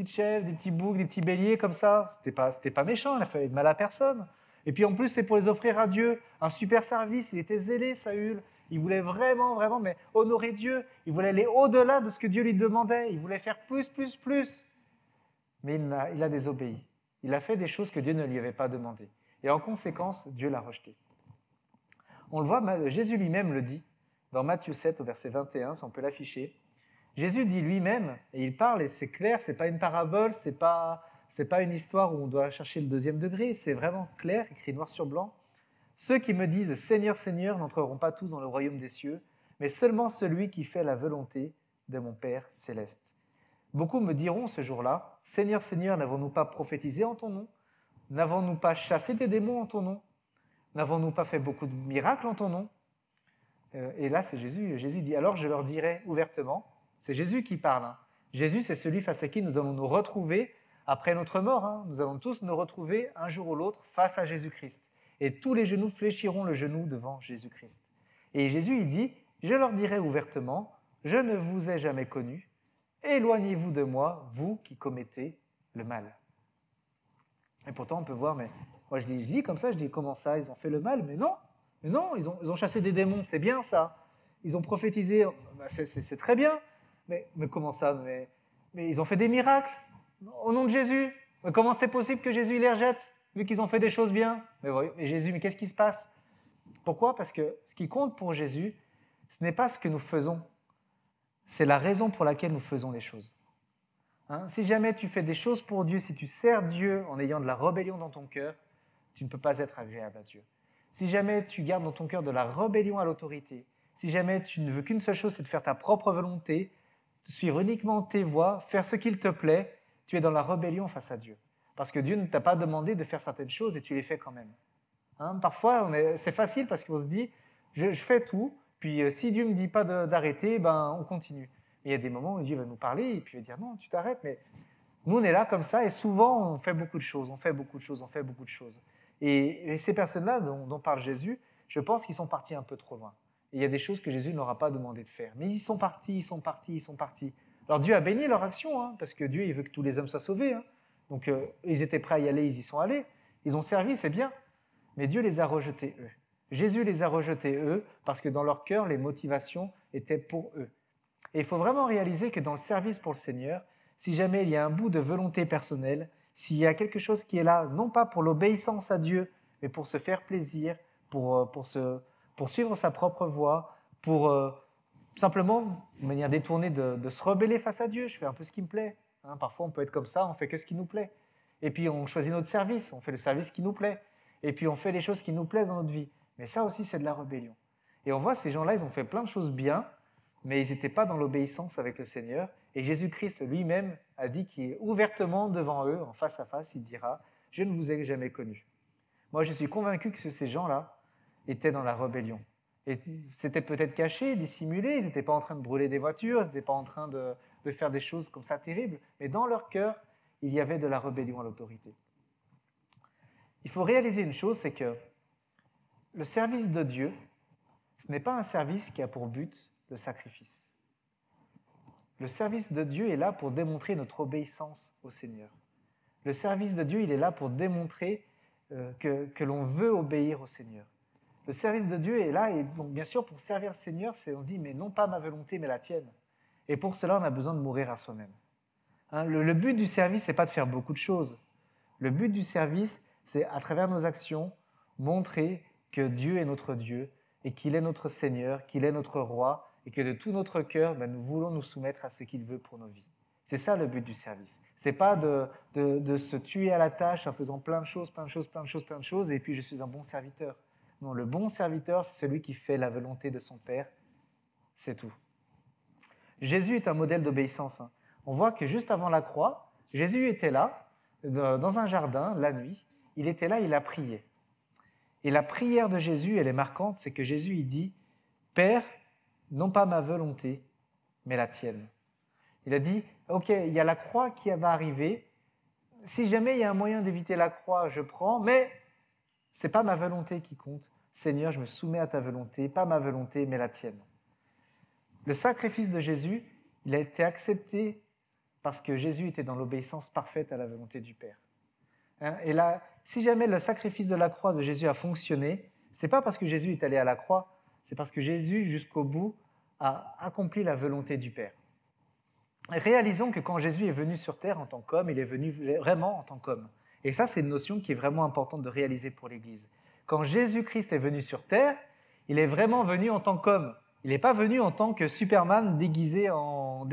chèvres, des petits boucs, des petits béliers comme ça. C'était pas méchant, il a fait de mal à personne. Et puis en plus, c'est pour les offrir à Dieu. Un super service, il était zélé, Saül. Il voulait vraiment, mais honorer Dieu. Il voulait aller au-delà de ce que Dieu lui demandait. Il voulait faire plus. Mais il a désobéi. Il a fait des choses que Dieu ne lui avait pas demandées. Et en conséquence, Dieu l'a rejeté. On le voit, Jésus lui-même le dit, dans Matthieu 7, au verset 21, si on peut l'afficher. Jésus dit lui-même, et il parle, et c'est clair, ce n'est pas une parabole, ce n'est pas une histoire où on doit chercher le deuxième degré, c'est vraiment clair, écrit noir sur blanc. Ceux qui me disent « Seigneur, Seigneur » n'entreront pas tous dans le royaume des cieux, mais seulement celui qui fait la volonté de mon Père céleste. Beaucoup me diront ce jour-là, « Seigneur, Seigneur, n'avons-nous pas prophétisé en ton nom? N'avons-nous pas chassé des démons en ton nom? N'avons-nous pas fait beaucoup de miracles en ton nom ?» Et là, c'est Jésus. Jésus dit « Alors je leur dirai ouvertement », c'est Jésus qui parle. Hein. Jésus, c'est celui face à qui nous allons nous retrouver après notre mort. Hein. Nous allons tous nous retrouver un jour ou l'autre face à Jésus-Christ. Et tous les genoux fléchiront le genou devant Jésus-Christ. Et Jésus, il dit, je leur dirai ouvertement, je ne vous ai jamais connus, éloignez-vous de moi, vous qui commettez le mal. Et pourtant, on peut voir, mais moi je lis comme ça, je dis, comment ça, ils ont fait le mal? Mais non, ils ont chassé des démons, c'est bien ça. Ils ont prophétisé, c'est très bien. Mais comment ça? Mais ils ont fait des miracles au nom de Jésus. Mais comment c'est possible que Jésus les rejette, vu qu'ils ont fait des choses bien? Mais Jésus, mais qu'est-ce qui se passe? Pourquoi? Parce que ce qui compte pour Jésus, ce n'est pas ce que nous faisons, c'est la raison pour laquelle nous faisons les choses. Hein? Si jamais tu fais des choses pour Dieu, si tu sers Dieu en ayant de la rébellion dans ton cœur, tu ne peux pas être agréable à Dieu. Si jamais tu gardes dans ton cœur de la rébellion à l'autorité, si jamais tu ne veux qu'une seule chose, c'est de faire ta propre volonté, suivre uniquement tes voies, faire ce qu'il te plaît, tu es dans la rébellion face à Dieu. Parce que Dieu ne t'a pas demandé de faire certaines choses et tu les fais quand même. Hein? Parfois, c'est facile parce qu'on se dit, je fais tout, puis si Dieu ne me dit pas d'arrêter, on continue. Mais il y a des moments où Dieu va nous parler et puis il va dire, non, tu t'arrêtes. Mais nous, on est là comme ça et souvent, on fait beaucoup de choses. Et ces personnes-là dont parle Jésus, je pense qu'ils sont partis un peu trop loin. Et il y a des choses que Jésus ne leur a pas demandé de faire. Mais ils sont partis. Alors Dieu a béni leur action, hein, parce que Dieu, il veut que tous les hommes soient sauvés. Hein. Donc ils étaient prêts à y aller, ils y sont allés. Ils ont servi, c'est bien. Mais Dieu les a rejetés, eux. Jésus les a rejetés, eux, parce que dans leur cœur, les motivations étaient pour eux. Et il faut vraiment réaliser que dans le service pour le Seigneur, si jamais il y a un bout de volonté personnelle, s'il y a quelque chose qui est là, non pas pour l'obéissance à Dieu, mais pour se faire plaisir, pour suivre sa propre voie, pour simplement, de manière détournée, de se rebeller face à Dieu. Je fais un peu ce qui me plaît. Hein, parfois, on peut être comme ça, on fait que ce qui nous plaît. Et puis, on choisit notre service, on fait le service qui nous plaît. Et puis, on fait les choses qui nous plaisent dans notre vie. Mais ça aussi, c'est de la rébellion. Et on voit, ces gens-là, ils ont fait plein de choses bien, mais ils n'étaient pas dans l'obéissance avec le Seigneur. Et Jésus-Christ lui-même a dit qu'il est ouvertement devant eux, en face à face, il dira « Je ne vous ai jamais connus ». Moi, je suis convaincu que ces gens-là étaient dans la rébellion. Et c'était peut-être caché, dissimulé, ils n'étaient pas en train de brûler des voitures, ils n'étaient pas en train de faire des choses comme ça terribles, mais dans leur cœur, il y avait de la rébellion à l'autorité. Il faut réaliser une chose, c'est que le service de Dieu, ce n'est pas un service qui a pour but le sacrifice. Le service de Dieu est là pour démontrer notre obéissance au Seigneur. Le service de Dieu, il est là pour démontrer que l'on veut obéir au Seigneur. Le service de Dieu est là, et donc bien sûr, pour servir le Seigneur, on se dit, mais non pas ma volonté, mais la tienne. Et pour cela, on a besoin de mourir à soi-même. Hein, le but du service, ce n'est pas de faire beaucoup de choses. Le but du service, c'est à travers nos actions, montrer que Dieu est notre Dieu et qu'il est notre Seigneur, qu'il est notre Roi et que de tout notre cœur, nous voulons nous soumettre à ce qu'il veut pour nos vies. C'est ça le but du service. Ce n'est pas de se tuer à la tâche en faisant plein de choses, et puis je suis un bon serviteur. Non, le bon serviteur, c'est celui qui fait la volonté de son Père. C'est tout. Jésus est un modèle d'obéissance. On voit que juste avant la croix, Jésus était là, dans un jardin, la nuit. Il était là, il a prié. Et la prière de Jésus, elle est marquante, c'est que Jésus, il dit « Père, non pas ma volonté, mais la tienne ». Il a dit « Ok, il y a la croix qui va arriver. Si jamais il y a un moyen d'éviter la croix, je prends, mais ce n'est pas ma volonté qui compte. Seigneur, je me soumets à ta volonté, pas ma volonté, mais la tienne. » Le sacrifice de Jésus, il a été accepté parce que Jésus était dans l'obéissance parfaite à la volonté du Père. Et là, si jamais le sacrifice de la croix de Jésus a fonctionné, ce n'est pas parce que Jésus est allé à la croix, c'est parce que Jésus, jusqu'au bout, a accompli la volonté du Père. Et réalisons que quand Jésus est venu sur terre en tant qu'homme, il est venu vraiment en tant qu'homme. Et ça, c'est une notion qui est vraiment importante de réaliser pour l'Église. Quand Jésus-Christ est venu sur terre, il est vraiment venu en tant qu'homme. Il n'est pas venu en tant que Superman déguisé en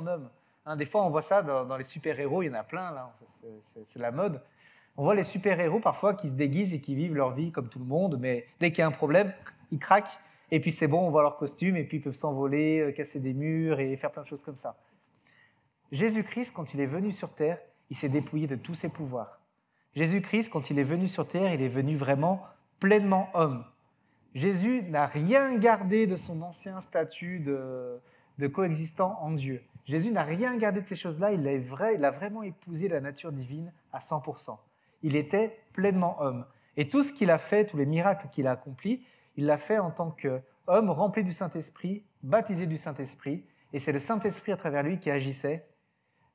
homme. Des fois, on voit ça dans les super-héros, il y en a plein, là, c'est la mode. On voit les super-héros parfois qui se déguisent et qui vivent leur vie comme tout le monde, mais dès qu'il y a un problème, ils craquent, et puis c'est bon, on voit leur costume, et puis ils peuvent s'envoler, casser des murs et faire plein de choses comme ça. Jésus-Christ, quand il est venu sur terre, il s'est dépouillé de tous ses pouvoirs. Jésus-Christ, quand il est venu sur terre, il est venu vraiment pleinement homme. Jésus n'a rien gardé de son ancien statut de coexistant en Dieu. Jésus n'a rien gardé de ces choses-là, il a vraiment épousé la nature divine à 100%. Il était pleinement homme. Et tout ce qu'il a fait, tous les miracles qu'il a accomplis, il l'a fait en tant qu'homme rempli du Saint-Esprit, baptisé du Saint-Esprit, et c'est le Saint-Esprit à travers lui qui agissait,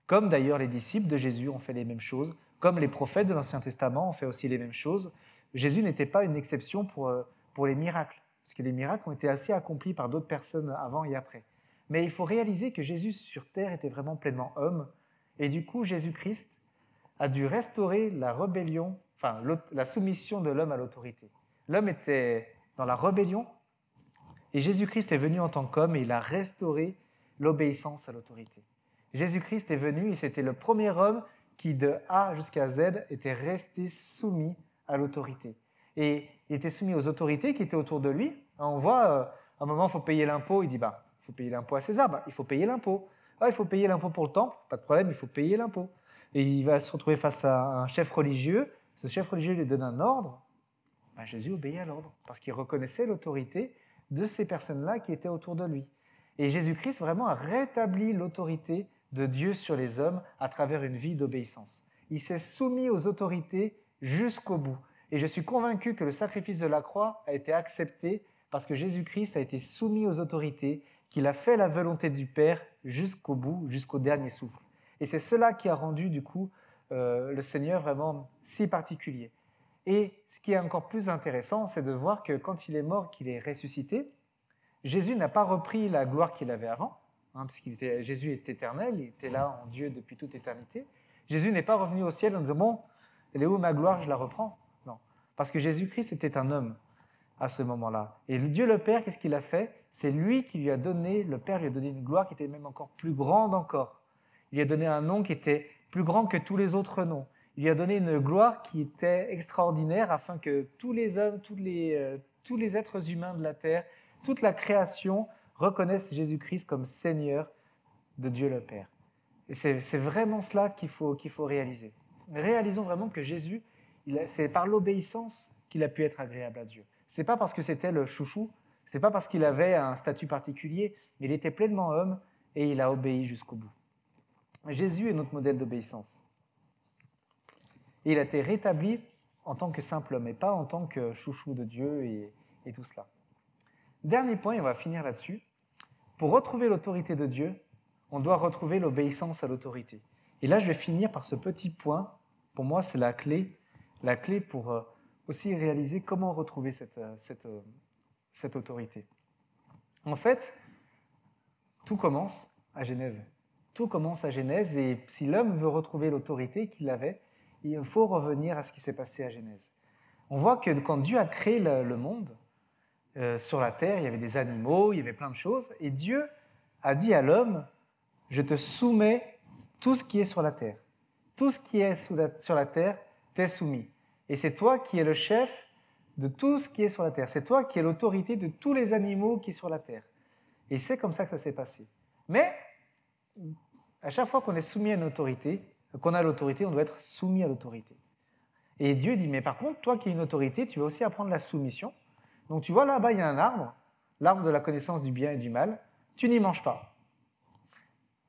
comme d'ailleurs les disciples de Jésus ont fait les mêmes choses, comme les prophètes de l'Ancien Testament ont fait aussi les mêmes choses. Jésus n'était pas une exception pour les miracles, parce que les miracles ont été aussi accomplis par d'autres personnes avant et après. Mais il faut réaliser que Jésus sur terre était vraiment pleinement homme, et du coup Jésus-Christ a dû restaurer la rébellion, la soumission de l'homme à l'autorité. L'homme était dans la rébellion, et Jésus-Christ est venu en tant qu'homme et il a restauré l'obéissance à l'autorité. Jésus-Christ est venu et c'était le premier homme qui, de A jusqu'à Z, était resté soumis à l'autorité. Et il était soumis aux autorités qui étaient autour de lui. On voit, à un moment, il faut payer l'impôt. Il dit, il faut payer l'impôt à César. Il faut payer l'impôt. Il faut payer l'impôt pour le temple. Pas de problème, il faut payer l'impôt. Et il va se retrouver face à un chef religieux. Ce chef religieux lui donne un ordre. Jésus obéit à l'ordre parce qu'il reconnaissait l'autorité de ces personnes-là qui étaient autour de lui. Et Jésus-Christ vraiment a rétabli l'autorité de Dieu sur les hommes à travers une vie d'obéissance. Il s'est soumis aux autorités jusqu'au bout. Et je suis convaincu que le sacrifice de la croix a été accepté parce que Jésus-Christ a été soumis aux autorités, qu'il a fait la volonté du Père jusqu'au bout, jusqu'au dernier souffle. Et c'est cela qui a rendu du coup le Seigneur vraiment si particulier. Et ce qui est encore plus intéressant, c'est de voir que quand il est mort, qu'il est ressuscité, Jésus n'a pas repris la gloire qu'il avait avant, parce Jésus est éternel, il était là en Dieu depuis toute éternité. Jésus n'est pas revenu au ciel en disant « Bon, elle est où ma gloire, je la reprends ?» Non, parce que Jésus-Christ était un homme à ce moment-là. Et Dieu le Père, qu'est-ce qu'il a fait? C'est lui qui lui a donné, le Père lui a donné une gloire qui était même encore plus grande encore. Il lui a donné un nom qui était plus grand que tous les autres noms. Il lui a donné une gloire qui était extraordinaire afin que tous les hommes, tous les êtres humains de la terre, toute la création reconnaissent Jésus-Christ comme Seigneur de Dieu le Père. Et c'est vraiment cela qu'il faut réaliser. Réalisons vraiment que Jésus, c'est par l'obéissance qu'il a pu être agréable à Dieu. Ce n'est pas parce que c'était le chouchou, ce n'est pas parce qu'il avait un statut particulier, mais il était pleinement homme et il a obéi jusqu'au bout. Jésus est notre modèle d'obéissance. Et il a été rétabli en tant que simple homme et pas en tant que chouchou de Dieu et tout cela. Dernier point, et on va finir là-dessus. Pour retrouver l'autorité de Dieu, on doit retrouver l'obéissance à l'autorité. Et là, je vais finir par ce petit point. Pour moi, c'est la clé pour aussi réaliser comment retrouver cette autorité. En fait, tout commence à Genèse. Tout commence à Genèse, et si l'homme veut retrouver l'autorité qu'il avait, il faut revenir à ce qui s'est passé à Genèse. On voit que quand Dieu a créé le monde, sur la terre, il y avait des animaux, il y avait plein de choses, et Dieu a dit à l'homme, je te soumets tout ce qui est sur la terre. Tout ce qui est sur la terre t'est soumis. Et c'est toi qui es le chef de tout ce qui est sur la terre. C'est toi qui es l'autorité de tous les animaux qui sont sur la terre. Et c'est comme ça que ça s'est passé. Mais, à chaque fois qu'on est soumis à une autorité, qu'on a l'autorité, on doit être soumis à l'autorité. Et Dieu dit, mais par contre, toi qui es une autorité, tu vas aussi apprendre la soumission. Donc tu vois, là-bas, il y a un arbre, l'arbre de la connaissance du bien et du mal. Tu n'y manges pas.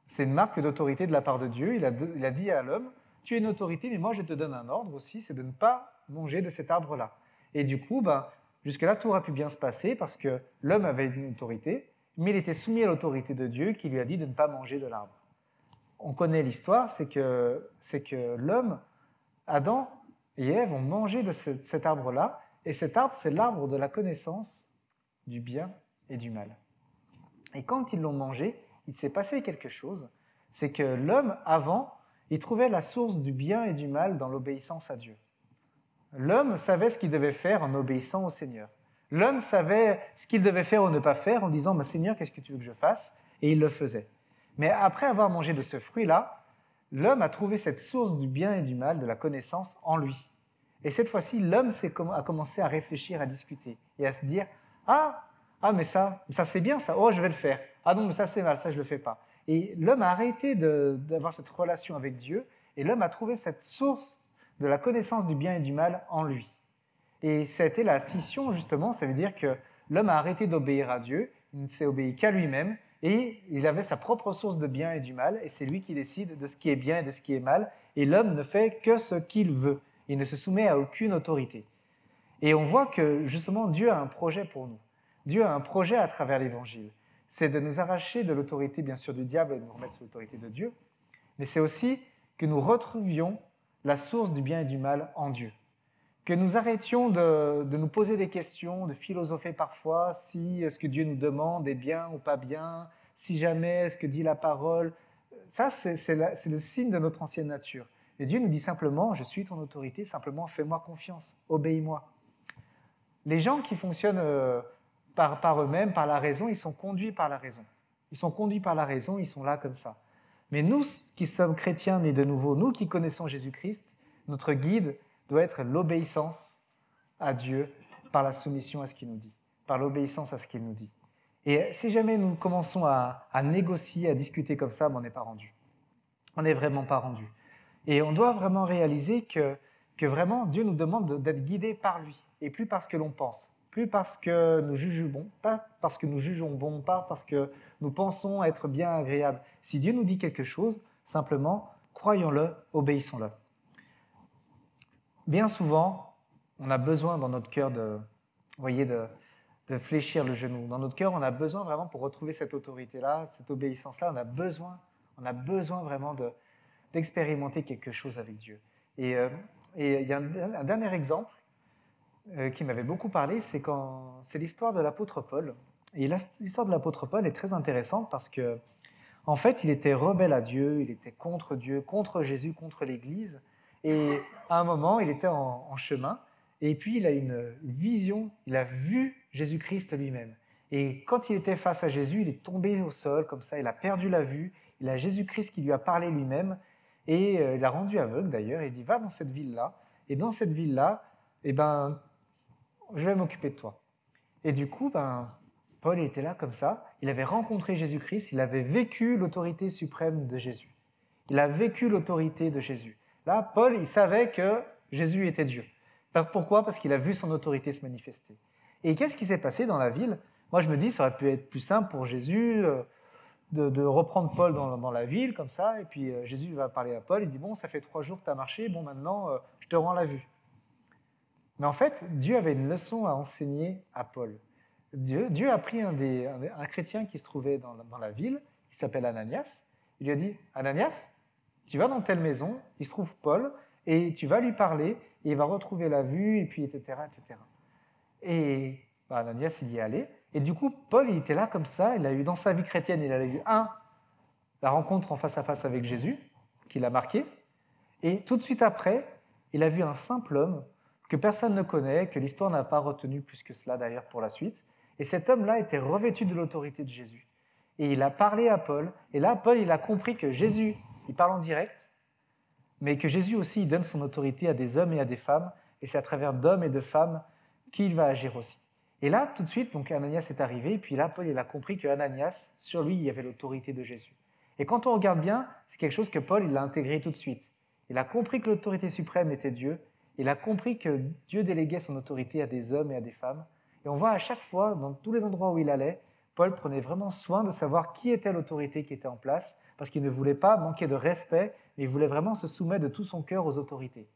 C'est une marque d'autorité de la part de Dieu. Il a dit à l'homme, tu es une autorité, mais moi je te donne un ordre aussi, c'est de ne pas manger de cet arbre-là. Et du coup, jusque-là, tout aura pu bien se passer parce que l'homme avait une autorité, mais il était soumis à l'autorité de Dieu qui lui a dit de ne pas manger de l'arbre. On connaît l'histoire, c'est que l'homme, Adam et Ève ont mangé de cet arbre-là, et cet arbre, c'est l'arbre de la connaissance du bien et du mal. Et quand ils l'ont mangé, il s'est passé quelque chose, c'est que l'homme, avant, il trouvait la source du bien et du mal dans l'obéissance à Dieu. L'homme savait ce qu'il devait faire en obéissant au Seigneur. L'homme savait ce qu'il devait faire ou ne pas faire en disant « Seigneur, qu'est-ce que tu veux que je fasse ?» Et il le faisait. Mais après avoir mangé de ce fruit-là, l'homme a trouvé cette source du bien et du mal, de la connaissance, en lui. Et cette fois-ci, l'homme a commencé à réfléchir, à discuter et à se dire « Ah, mais ça c'est bien ça, oh je vais le faire. Ah non, mais ça c'est mal, ça je ne le fais pas. » Et l'homme a arrêté d'avoir cette relation avec Dieu et l'homme a trouvé cette source de la connaissance du bien et du mal en lui. Et ça a été la scission justement, ça veut dire que l'homme a arrêté d'obéir à Dieu, il ne s'est obéi qu'à lui-même et il avait sa propre source de bien et du mal et c'est lui qui décide de ce qui est bien et de ce qui est mal et l'homme ne fait que ce qu'il veut. Il ne se soumet à aucune autorité. Et on voit que justement Dieu a un projet pour nous. Dieu a un projet à travers l'Évangile. C'est de nous arracher de l'autorité bien sûr du diable et de nous remettre sous l'autorité de Dieu. Mais c'est aussi que nous retrouvions la source du bien et du mal en Dieu. Que nous arrêtions de nous poser des questions, de philosopher parfois si ce que Dieu nous demande est bien ou pas bien, si jamais ce que dit la parole. Ça, c'est le signe de notre ancienne nature. Et Dieu nous dit simplement, je suis ton autorité, simplement fais-moi confiance, obéis-moi. Les gens qui fonctionnent par eux-mêmes, par la raison, ils sont conduits par la raison. Ils sont conduits par la raison, ils sont là comme ça. Mais nous qui sommes chrétiens nés de nouveau, nous qui connaissons Jésus-Christ, notre guide doit être l'obéissance à Dieu par la soumission à ce qu'il nous dit, par l'obéissance à ce qu'il nous dit. Et si jamais nous commençons à négocier, à discuter comme ça, on n'est pas rendu. On n'est vraiment pas rendu. Et on doit vraiment réaliser que vraiment Dieu nous demande d'être guidés par lui, et plus parce que l'on pense, plus parce que nous jugeons bon, pas parce que nous jugeons bon, pas parce que nous pensons être bien agréables. Si Dieu nous dit quelque chose, simplement, croyons-le, obéissons-le. Bien souvent, on a besoin dans notre cœur de fléchir le genou. Dans notre cœur, on a besoin vraiment, pour retrouver cette autorité-là, cette obéissance-là, on a besoin vraiment d'expérimenter quelque chose avec Dieu. Et il y a un dernier exemple qui m'avait beaucoup parlé, c'est l'histoire de l'apôtre Paul. Et l'histoire de l'apôtre Paul est très intéressante parce que, en fait, il était rebelle à Dieu, il était contre Dieu, contre Jésus, contre l'Église. Et à un moment, il était en chemin, et puis il a une vision, il a vu Jésus-Christ lui-même. Et quand il était face à Jésus, il est tombé au sol, comme ça, il a perdu la vue, il a Jésus-Christ qui lui a parlé lui-même, et il l'a rendu aveugle d'ailleurs, et il dit, va dans cette ville-là, et dans cette ville-là, je vais m'occuper de toi. Et du coup, Paul était là comme ça, il avait rencontré Jésus-Christ, il avait vécu l'autorité suprême de Jésus. Il a vécu l'autorité de Jésus. Là, Paul, il savait que Jésus était Dieu. Pourquoi ? Parce qu'il a vu son autorité se manifester. Et qu'est-ce qui s'est passé dans la ville ? Moi, je me dis, ça aurait pu être plus simple pour Jésus de reprendre Paul dans la ville, comme ça, et puis Jésus va parler à Paul, il dit, bon, ça fait 3 jours que tu as marché, bon, maintenant, je te rends la vue. Mais en fait, Dieu avait une leçon à enseigner à Paul. Dieu a pris un chrétien qui se trouvait dans la ville, qui s'appelle Ananias, il lui a dit, Ananias, tu vas dans telle maison, il se trouve Paul, et tu vas lui parler, et il va retrouver la vue, et puis etc. etc. Et Ananias, il y est allé, et du coup, Paul, il était là comme ça, il a eu dans sa vie chrétienne, il a eu la rencontre en face à face avec Jésus, qui l'a marqué, et tout de suite après, il a vu un simple homme que personne ne connaît, que l'histoire n'a pas retenu plus que cela d'ailleurs pour la suite. Et cet homme-là était revêtu de l'autorité de Jésus. Et il a parlé à Paul, et là, Paul, il a compris que Jésus, il parle en direct, mais que Jésus aussi, il donne son autorité à des hommes et à des femmes, et c'est à travers d'hommes et de femmes qu'il va agir aussi. Et là, tout de suite, donc Ananias est arrivé, et puis là, Paul, il a compris que Ananias, sur lui, il y avait l'autorité de Jésus. Et quand on regarde bien, c'est quelque chose que Paul, il a intégré tout de suite. Il a compris que l'autorité suprême était Dieu, il a compris que Dieu déléguait son autorité à des hommes et à des femmes, et on voit à chaque fois, dans tous les endroits où il allait, Paul prenait vraiment soin de savoir qui était l'autorité qui était en place, parce qu'il ne voulait pas manquer de respect, mais il voulait vraiment se soumettre de tout son cœur aux autorités.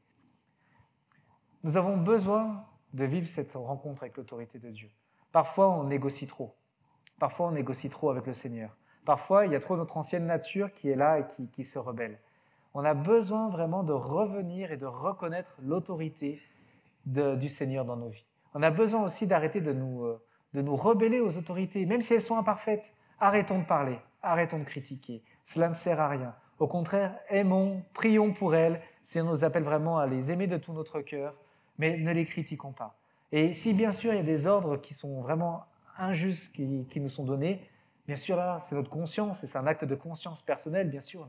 Nous avons besoin de vivre cette rencontre avec l'autorité de Dieu. Parfois, on négocie trop. Parfois, on négocie trop avec le Seigneur. Parfois, il y a trop notre ancienne nature qui est là et qui se rebelle. On a besoin vraiment de revenir et de reconnaître l'autorité du Seigneur dans nos vies. On a besoin aussi d'arrêter de nous rebeller aux autorités, même si elles sont imparfaites. Arrêtons de parler, arrêtons de critiquer. Cela ne sert à rien. Au contraire, aimons, prions pour elles, si on nous appelle vraiment à les aimer de tout notre cœur, mais ne les critiquons pas. Et si bien sûr il y a des ordres qui sont vraiment injustes qui nous sont donnés, bien sûr là c'est notre conscience et c'est un acte de conscience personnelle, bien sûr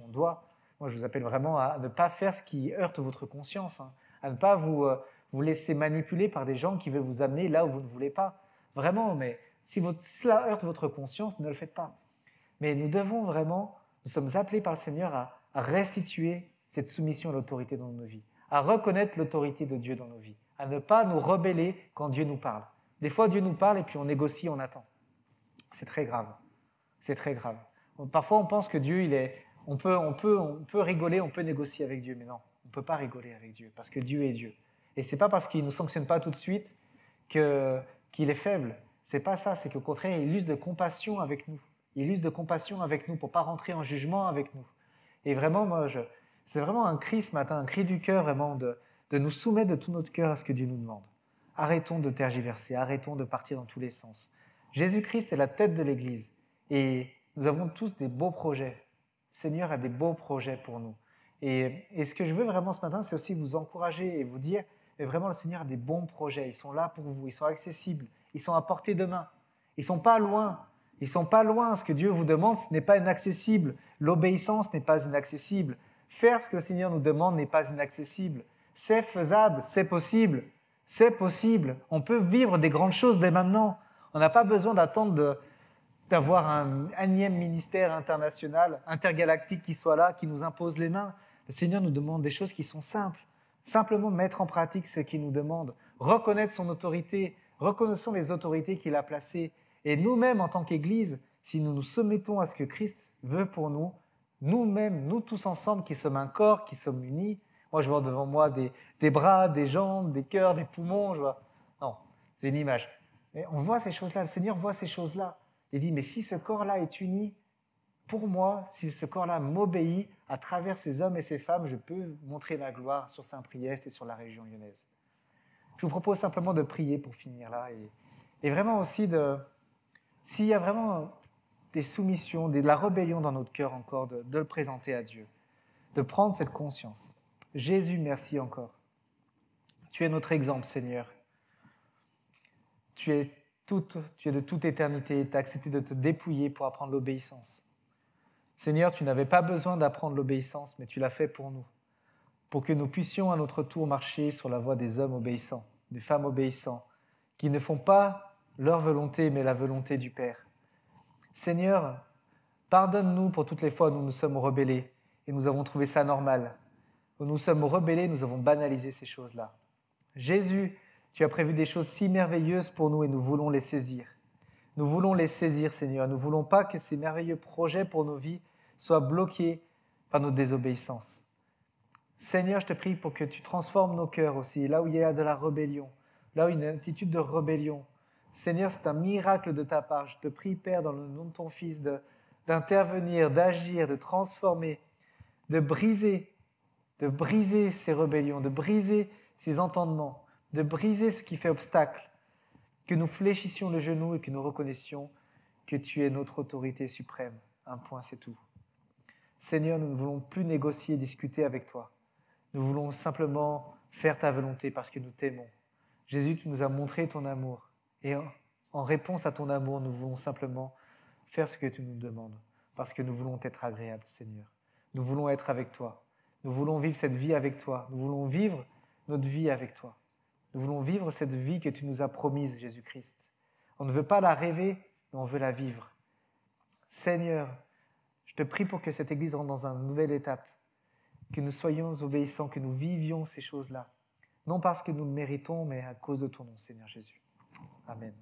on doit. Moi je vous appelle vraiment à ne pas faire ce qui heurte votre conscience, à ne pas vous laisser manipuler par des gens qui veulent vous amener là où vous ne voulez pas. Vraiment, mais si cela heurte votre conscience, ne le faites pas. Mais nous devons vraiment, nous sommes appelés par le Seigneur à restituer cette soumission à l'autorité dans nos vies, à reconnaître l'autorité de Dieu dans nos vies, à ne pas nous rebeller quand Dieu nous parle. Des fois, Dieu nous parle et puis on négocie, on attend. C'est très grave. C'est très grave. Parfois, on pense que Dieu, on peut rigoler, on peut négocier avec Dieu, mais non, on ne peut pas rigoler avec Dieu parce que Dieu est Dieu. Et ce n'est pas parce qu'il ne nous sanctionne pas tout de suite qu'il est faible. Ce n'est pas ça, c'est qu'au contraire, il use de compassion avec nous. Il use de compassion avec nous pour ne pas rentrer en jugement avec nous. Et vraiment, c'est vraiment un cri ce matin, un cri du cœur vraiment de nous soumettre de tout notre cœur à ce que Dieu nous demande. Arrêtons de tergiverser, arrêtons de partir dans tous les sens. Jésus-Christ est la tête de l'Église et nous avons tous des beaux projets. Le Seigneur a des beaux projets pour nous. Et ce que je veux vraiment ce matin, c'est aussi vous encourager et vous dire, mais vraiment le Seigneur a des bons projets, ils sont là pour vous, ils sont accessibles, ils sont à portée de main, ils ne sont pas loin. Ils ne sont pas loin. Ce que Dieu vous demande, ce n'est pas inaccessible. L'obéissance n'est pas inaccessible. Faire ce que le Seigneur nous demande n'est pas inaccessible. C'est faisable, c'est possible. C'est possible. On peut vivre des grandes choses dès maintenant. On n'a pas besoin d'attendre d'avoir un énième ministère international, intergalactique qui soit là, qui nous impose les mains. Le Seigneur nous demande des choses qui sont simples. Simplement mettre en pratique ce qu'il nous demande. Reconnaître son autorité. Reconnaissons les autorités qu'il a placées. Et nous-mêmes, en tant qu'Église, si nous nous soumettons à ce que Christ veut pour nous, nous-mêmes, nous tous ensemble, qui sommes un corps, qui sommes unis, moi je vois devant moi des bras, des jambes, des cœurs, des poumons, non, c'est une image. Mais on voit ces choses-là, le Seigneur voit ces choses-là. Il dit, mais si ce corps-là est uni, pour moi, si ce corps-là m'obéit, à travers ces hommes et ces femmes, je peux montrer ma gloire sur Saint-Priest et sur la région lyonnaise. Je vous propose simplement de prier pour finir là, et vraiment aussi s'il y a vraiment des soumissions, de la rébellion dans notre cœur encore, de le présenter à Dieu, de prendre cette conscience. Jésus, merci encore. Tu es notre exemple, Seigneur. Tu es de toute éternité, tu as accepté de te dépouiller pour apprendre l'obéissance. Seigneur, tu n'avais pas besoin d'apprendre l'obéissance, mais tu l'as fait pour nous, pour que nous puissions à notre tour marcher sur la voie des hommes obéissants, des femmes obéissants, qui ne font pas leur volonté, mais la volonté du Père. Seigneur, pardonne-nous pour toutes les fois où nous nous sommes rebellés et nous avons trouvé ça normal. Où nous sommes rebellés, nous avons banalisé ces choses-là. Jésus, tu as prévu des choses si merveilleuses pour nous et nous voulons les saisir. Nous voulons les saisir, Seigneur. Nous ne voulons pas que ces merveilleux projets pour nos vies soient bloqués par nos désobéissances. Seigneur, je te prie pour que tu transformes nos cœurs aussi, là où il y a de la rébellion, là où il y a une attitude de rébellion. Seigneur, c'est un miracle de ta part. Je te prie, Père, dans le nom de ton Fils, d'intervenir, d'agir, de transformer, de briser ces rébellions, de briser ces entendements, de briser ce qui fait obstacle, que nous fléchissions le genou et que nous reconnaissions que tu es notre autorité suprême. Un point, c'est tout. Seigneur, nous ne voulons plus négocier et discuter avec toi. Nous voulons simplement faire ta volonté parce que nous t'aimons. Jésus, tu nous as montré ton amour. Et en réponse à ton amour, nous voulons simplement faire ce que tu nous demandes. Parce que nous voulons être agréables, Seigneur. Nous voulons être avec toi. Nous voulons vivre cette vie avec toi. Nous voulons vivre notre vie avec toi. Nous voulons vivre cette vie que tu nous as promise, Jésus-Christ. On ne veut pas la rêver, mais on veut la vivre. Seigneur, je te prie pour que cette Église rentre dans une nouvelle étape, que nous soyons obéissants, que nous vivions ces choses-là. Non parce que nous le méritons, mais à cause de ton nom, Seigneur Jésus. Amen.